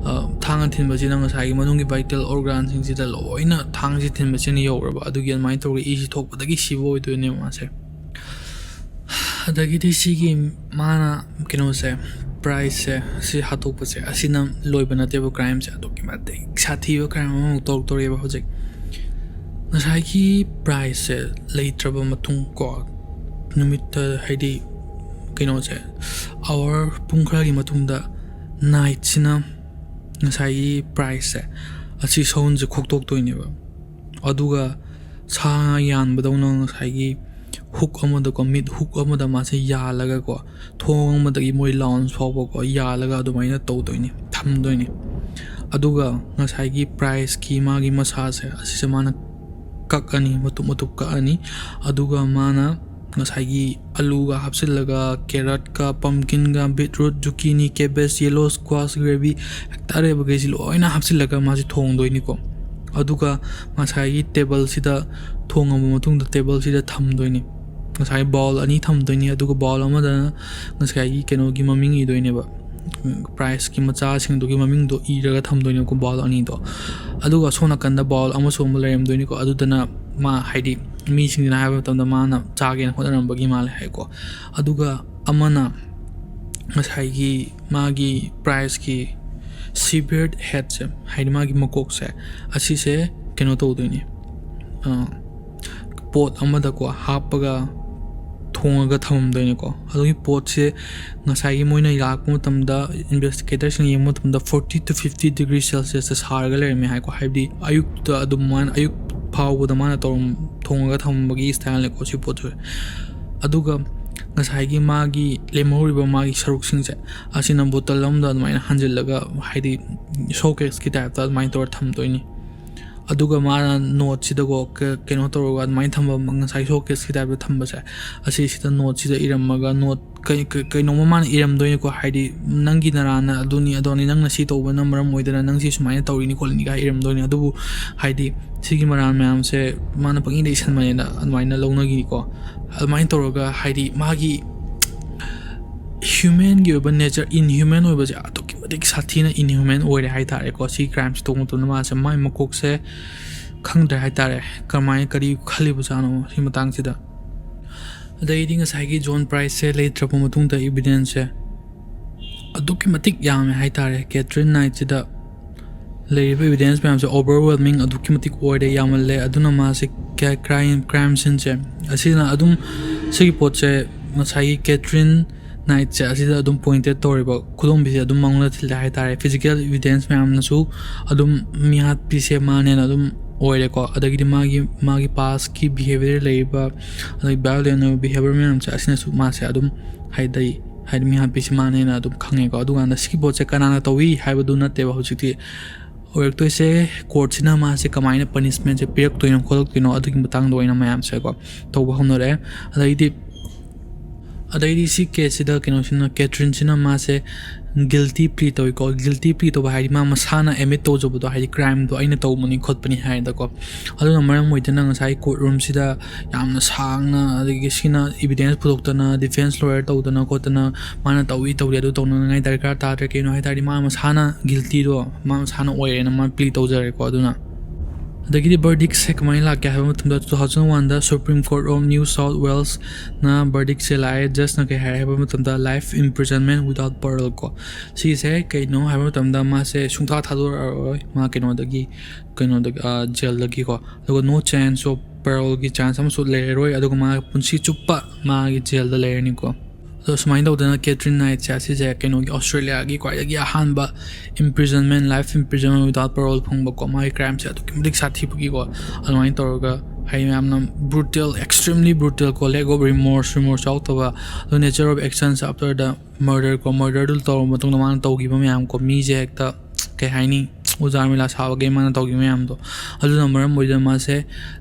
ꯊꯥꯡꯅ ꯊꯤꯟꯕꯁꯤꯅ ꯉꯁꯥꯏꯒꯤ ꯃꯅꯨꯡꯒꯤ ꯚꯥꯏꯇꯦꯜ ꯑꯣꯔꯒꯥꯟꯁꯤꯡꯁꯤꯗ ꯂꯣꯏꯅ ꯊꯥꯡꯁꯤ ꯊꯤꯟꯕꯁꯤꯅ ꯌꯧꯔꯕ ꯑꯗꯨꯒꯤ ꯑꯗꯨꯃꯥꯏꯅ ꯇꯧꯔꯒ ꯏꯁꯤ ꯊꯣꯛꯄꯗꯒꯤ ꯁꯤꯕ ꯑꯣꯏꯗꯣꯏꯅꯦꯕ ꯃꯥꯁꯦ ꯑꯗꯒꯤꯗꯤ ꯁꯤꯒꯤ ꯃꯥꯅ ꯀꯩꯅꯣꯁꯦ ꯄ꯭ꯔꯥꯏꯁꯁꯦ ꯁꯤ ꯍꯥꯠꯇꯣꯛꯄꯁꯦ ꯑꯁꯤꯅ ꯂꯣꯏꯕ ꯅꯠꯇꯦꯕ ꯀ꯭ꯔꯥꯏꯝꯁꯦ ꯑꯗꯨꯛꯀꯤ ꯃꯇꯤꯛ ꯁꯥꯊꯤꯕ ꯀ꯭ꯔꯥꯏꯝ ꯑꯃꯃꯨꯛ ꯇꯧꯔꯛꯇꯣꯔꯦꯕ ꯍꯧꯖꯤꯛ ꯉꯁꯥꯏꯒꯤ ꯄ꯭ꯔꯥꯏꯁꯁꯦ ꯂꯩꯇ꯭ꯔꯕ ꯃꯇꯨꯡ ꯀꯣ ꯅꯨꯃꯤꯠꯇ ꯍꯥꯏꯗꯤ ꯀꯩꯅꯣꯁꯦ ꯑꯋꯥꯔ ꯄꯨꯡ ꯈꯔꯒꯤ ꯃꯇꯨꯡꯗ ꯅꯥꯏꯠꯁꯤꯅ ꯉꯁꯥꯏꯒꯤ ꯄ꯭ꯔꯥꯏꯁꯁꯦ ꯑꯁꯤ ꯁꯧꯟꯁꯦ ꯈꯣꯛꯇꯣꯛꯇꯣꯏꯅꯦꯕ ꯑꯗꯨꯒ ꯁꯥ ꯉꯥ ꯌꯥꯟꯕꯗꯧꯅ ꯉꯁꯥꯏꯒꯤ ꯍꯨꯛ ꯑꯃꯗꯀꯣ ꯃꯤꯠ ꯍꯨꯛ ꯑꯃꯗ ꯃꯥꯁꯦ ꯌꯥꯜꯂꯒꯀꯣ ꯊꯣꯡ ꯑꯃꯗꯒꯤ ꯃꯣꯏ ꯂꯥꯎꯟꯁ ꯐꯥꯎꯕꯀꯣ ꯌꯥꯜꯂꯒ ꯑꯗꯨꯃꯥꯏꯅ ꯇꯧꯗꯣꯏꯅꯤ ꯊꯝꯗꯣꯏꯅꯤ ꯑꯗꯨꯒ ꯉꯁꯥꯏꯒꯤ ꯄ꯭ꯔꯥꯏꯁꯀꯤ ꯃꯥꯒꯤ ꯃꯁꯥꯁꯦ ꯑꯁꯤꯁꯦ ꯃꯥꯅ ꯀꯛꯑꯅꯤ ꯃꯇꯨꯞꯀꯛꯑꯅꯤ ꯑꯗꯨꯒ ꯃꯥꯅ ꯉꯁꯥꯏꯒꯤ ꯑꯂꯨꯒ ꯍꯥꯞꯆꯤꯜꯂꯒ ꯀꯦꯔꯠꯀ ꯄꯝꯀꯤꯟꯒ beetroot zucchini cabbage yellow squash gravy ꯍꯦꯛꯇ ꯑꯔꯩꯕꯈꯩꯁꯤ ꯂꯣꯏꯅ ꯍꯥꯞꯆꯤꯜꯂꯒ ꯃꯥꯁꯤ ꯊꯣꯡꯗꯣꯏꯅꯤꯀꯣ ꯑꯗꯨꯒ ꯉꯁꯥꯏꯒꯤ ꯇꯦꯕꯜꯁꯤꯗ ꯊꯣꯡꯉꯕ ꯃꯇꯨꯡꯗ ꯇꯦꯕꯜꯁꯤꯗ ꯊꯝꯗꯣꯏꯅꯤ ꯉꯁꯥꯏ ꯕꯥꯎꯜ ꯑꯅꯤ ꯊꯝꯗꯣꯏꯅꯤ ꯑꯗꯨꯒ ꯕꯥꯎꯜ ꯑꯃꯗꯅ ꯉꯁꯥꯏꯒꯤ ꯀꯩꯅꯣꯒꯤ ꯃꯃꯤꯡ ꯏꯗꯣꯏꯅꯦꯕ ꯄ꯭ꯔꯥꯏꯁꯀꯤ ꯃꯆꯥꯁꯤꯡꯗꯨꯒꯤ ꯃꯃꯤꯡꯗꯣ ꯏꯔꯒ ꯊꯝꯗꯣꯏꯅꯦꯀꯣ ꯕꯥꯎꯜ ꯑꯅꯤꯗꯣ ꯑꯗꯨꯒ ꯑꯁꯣꯝ ꯅꯥꯀꯟꯗ ꯕꯥꯎꯜ ꯑꯃꯁꯨ ꯑꯃ ꯂꯩꯔꯝꯗꯣꯏꯅꯤꯀꯣ ꯑꯗꯨꯗꯅ ꯃꯥ ꯍꯥꯏꯗꯤ ꯃꯤꯁꯤꯡꯁꯤꯅ ꯍꯥꯏꯕ ꯃꯇꯝꯗ ꯃꯥꯅ ꯆꯥꯒꯦꯅ ꯍꯣꯠꯅꯔꯝꯕꯒꯤ ꯃꯥꯜꯂꯦ ꯍꯥꯏꯀꯣ ꯑꯗꯨꯒ ꯑꯃꯅ ꯉꯁꯥꯏꯒꯤ ꯃꯥꯒꯤ ꯄ꯭ꯔꯥꯏꯁꯀꯤ ꯁꯤꯚꯤꯌꯔ ꯍꯦꯠꯁꯦ ꯍꯥꯏꯗꯤ ꯃꯥꯒꯤ ꯃꯀꯣꯛꯁꯦ ꯑꯁꯤꯁꯦ ꯀꯩꯅꯣ ꯇꯧꯗꯣꯏꯅꯤ ꯄꯣꯠ ꯑꯃꯗꯀꯣ ꯍꯥꯞꯄꯒ ꯊꯣꯡꯉꯒ ꯊꯝꯃꯝꯗꯣꯏꯅꯦꯀꯣ ꯑꯗꯨꯒꯤ ꯄꯣꯠꯁꯦ ꯉꯁꯥꯏꯒꯤ ꯃꯣꯏꯅ ꯂꯥꯛꯄ ꯃꯇꯝꯗ ꯏꯟꯚꯦꯁꯇꯤꯒꯦꯇꯔꯁꯤꯡ ꯌꯦꯡꯕ ꯃꯇꯝꯗ 40 to 50 degree Celsius ꯁꯥꯔꯒ ꯂꯩꯔꯝꯃꯦ ꯍꯥꯏꯀꯣ ꯍꯥꯏꯕꯗꯤ ꯑꯌꯨꯛꯇ ꯑꯗꯨꯃꯥꯏꯅ ꯑꯌꯨꯛ ꯐꯥꯎꯕꯗ ꯃꯥꯅ ꯊꯣꯡꯉꯒ ꯊꯝꯕꯒꯤ ꯁ꯭ꯇꯥꯏꯜꯅꯦꯀꯣ ꯁꯤ ꯄꯣꯠꯁꯦ ꯑꯗꯨꯒ ꯉꯁꯥꯏꯒꯤ ꯃꯥꯒꯤ ꯂꯦꯝꯍꯧꯔꯤꯕ ꯃꯥꯒꯤ ꯁꯔꯨꯛꯁꯤꯡꯁꯦ ꯑꯁꯤꯅ ꯕꯣꯇꯜ ꯑꯃꯗ ꯑꯗꯨꯃꯥꯏꯅ ꯍꯟꯖꯤꯜꯂꯒ ꯍꯥꯏꯗꯤ ꯁꯣꯀꯦꯁꯀꯤ ꯇꯥꯏꯞꯇ ꯑꯗꯨꯃꯥꯏꯅ ꯇꯧꯔ ꯊꯝꯗꯣꯏꯅꯤ ꯑꯗꯨꯒ ꯃꯥꯅ ꯅꯣꯠꯁꯤꯗꯀꯣ ꯀꯩꯅꯣ ꯇꯧꯔꯒ ꯑꯗꯨꯃꯥꯏꯅ ꯊꯝꯕ ꯉꯁꯥꯏ ꯁꯣꯀꯦꯁꯀꯤ ꯇꯥꯏꯞꯇ ꯊꯝꯕꯁꯦ ꯑꯁꯤꯁꯤꯗ ꯅꯣꯠꯁꯤꯗ ꯏꯔꯝꯃꯒ ꯅꯣꯠ ꯀꯩꯅꯣꯝꯃ ꯃꯥꯅ ꯏꯔꯝꯗꯣꯏꯅꯤꯀꯣ ꯍꯥꯏꯗꯤ ꯅꯪꯒꯤ ꯅꯔꯥꯅ ꯑꯗꯨꯅꯤ ꯑꯗꯣꯅꯤ ꯅꯪꯅ ꯁꯤ ꯇꯧꯕꯅ ꯃꯔꯝ ꯑꯣꯏꯗꯅ ꯅꯪ ꯁꯤ ꯁꯨꯃꯥꯏꯅ ꯇꯧꯔꯤꯅꯤ ꯈꯣꯠꯂꯤꯅꯤ ꯀꯥꯏ ꯏꯔꯝꯗꯣꯏꯅꯤ ꯑꯗꯨꯕꯨ ꯍꯥꯏꯗꯤ ꯁꯤꯒꯤ ꯃꯔꯥꯟ ꯃꯌꯥꯝꯁꯦ ꯃꯥꯅ ꯄꯪꯏꯗ ꯏꯁꯟꯕꯅꯦꯅ ꯑꯗꯨꯃꯥꯏꯅ ꯂꯧꯅꯈꯤꯀꯣ ꯑꯗꯨꯃꯥꯏꯅ ꯇꯧꯔꯒ ꯍꯥꯏꯗꯤ ꯃꯥꯒꯤ ꯍ꯭ꯌꯨꯃꯦꯟꯒꯤ ꯑꯣꯏꯕ ꯅꯦꯆꯔ ꯏꯟꯍ꯭ꯌꯨꯃꯦꯟ ꯑꯣꯏꯕꯁꯦ ꯑꯗꯨꯛꯀꯤ ꯃꯇꯤꯛ ꯁꯥꯊꯤꯅ ꯏꯟꯍ꯭ꯌꯨꯃꯦꯟ ꯑꯣꯏꯔꯦ ꯍꯥꯏꯇꯥꯔꯦꯀꯣ ꯁꯤ ꯀ꯭ꯔꯥꯏꯝꯁꯦ ꯇꯧꯕ ꯃꯇꯝꯗ ꯃꯥꯁꯦ ꯃꯥꯏ ꯃꯀꯣꯛꯁꯦ ꯈꯪꯗ꯭ꯔꯦ ꯍꯥꯏꯇꯥꯔꯦ ꯀꯔꯤ ꯈꯜꯂꯤꯕꯖꯥꯠꯅꯣ ꯁꯤ ꯃꯇꯥꯡꯁꯤꯗ ꯑꯗꯩꯗꯤ ꯉꯁꯥꯏꯒꯤ ꯖꯣꯟ ꯄ꯭ꯔꯥꯏꯁꯁꯦ ꯂꯩꯇ꯭ꯔꯕ ꯃꯇꯨꯡꯗ ꯏꯕꯤꯗꯦꯟꯁꯁꯦ ꯑꯗꯨꯛꯀꯤ ꯃꯇꯤꯛ ꯌꯥꯝꯃꯦ ꯍꯥꯏꯇꯥꯔꯦ ꯀꯦꯊꯔꯤꯟ ꯅꯥꯏꯠꯁꯤꯗ ꯂꯩꯔꯤꯕ ꯏꯕꯤꯗꯦꯟꯁ ꯃꯌꯥꯝꯁꯦ ꯑꯣꯚꯔꯋꯦꯜꯃꯤꯡ ꯑꯗꯨꯛꯀꯤ ꯃꯇꯤꯛ ꯑꯣꯏꯔꯦ ꯌꯥꯝꯃꯜꯂꯦ ꯑꯗꯨꯅ ꯃꯥꯁꯦ ꯀ꯭ꯔꯥꯏꯝ ꯁꯤꯟꯁꯦ ꯑꯁꯤꯅ ꯑꯗꯨꯝ ꯁꯤꯒꯤ ꯄꯣꯠꯁꯦ ꯉꯁꯥꯏꯒꯤ Catherine Knight se asida adum pointed toriba khudom bi adum mangla thil hai tare physical evidence ma'am नसु adum mihat pise mane na adum oire ko adagi magi past ki behavior leiba adagi violent behavior ma'am se asina su ma se adum haidai haid mihat pise mane na adum khange ko adu ganda ski bot se kanana tawi haibadu na te ba hujiti और तो इसे कोर्ट से ना मां से कमाई पनिशमेंट से पिरक तो खोलक तो अदुगी मतंग दोइना मैम से को तो बहुनरे अदैदी अदैदी सी केस सिदा किनोसिना कैथरीन सिना मा से गिल्टी प्ली तो को गिल्टी प्ली तो हाई मा मसाना एमिट तो जब तो हाई क्राइम तो अइना तो मनी खोदपनी हाई दको अदु मरम मोइतना ngasai कोर्ट रूम सिदा यामना सांगना अदगी सिना एविडेंस पुदोक्तना डिफेंस लॉयर तौदना कोतना माना तौई तौरी अदु तौना ngai दरकार तारे केनो हाई तारी मा मसाना गिल्टी दो मा मसाना ओयरेना मा प्ली तौजरे को अदुना the verdict se kamai la kya hai 2001 da Supreme Court of New South Wales na verdict se lai just na ke hai da life imprisonment without parole ko si se ke no hai da ma se sungta thador ma ke no da gi jail lagi ko no chance of parole ki chance am su le roi adu ma punsi chuppa ma gi jail da le ni ko so sumain da Katherine Knight cha si je ke no Australia gi kwai gi ahan ba imprisonment life imprisonment without parole phung ba ko mai crime cha to kim dik sathi gi ko almain tor ga hai am nam brutal extremely brutal ko lack of remorse out of the nature of actions after the murder dul tor matung man to gi ba myam ko mi je ekta ke haini उजार मिला साव के मन तौगी मैम तो अदु नंबर मोइदा मा से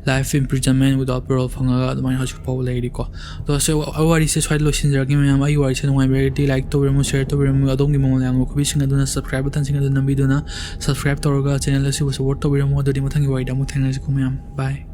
लाइफ इम्प्रिजनमेंट विदाउट पेरोल फंगा अदुमाय हजु पाव लेरी को तो से वारी से स्वाइड लोसिन जरगी मैम आई वारी से नुंगाइ बेटी लाइक तो बेरमु शेयर तो बेरमु अदोंगी मोल याम को बिसिंग अदुना सब्सक्राइब बटन सिंग अदुना नंबी दुना सब्सक्राइब तौरगा चैनल से सपोर्ट तो बेरमु अदुदि मथंगी वाइदा मु थैंक्स को मैम बाय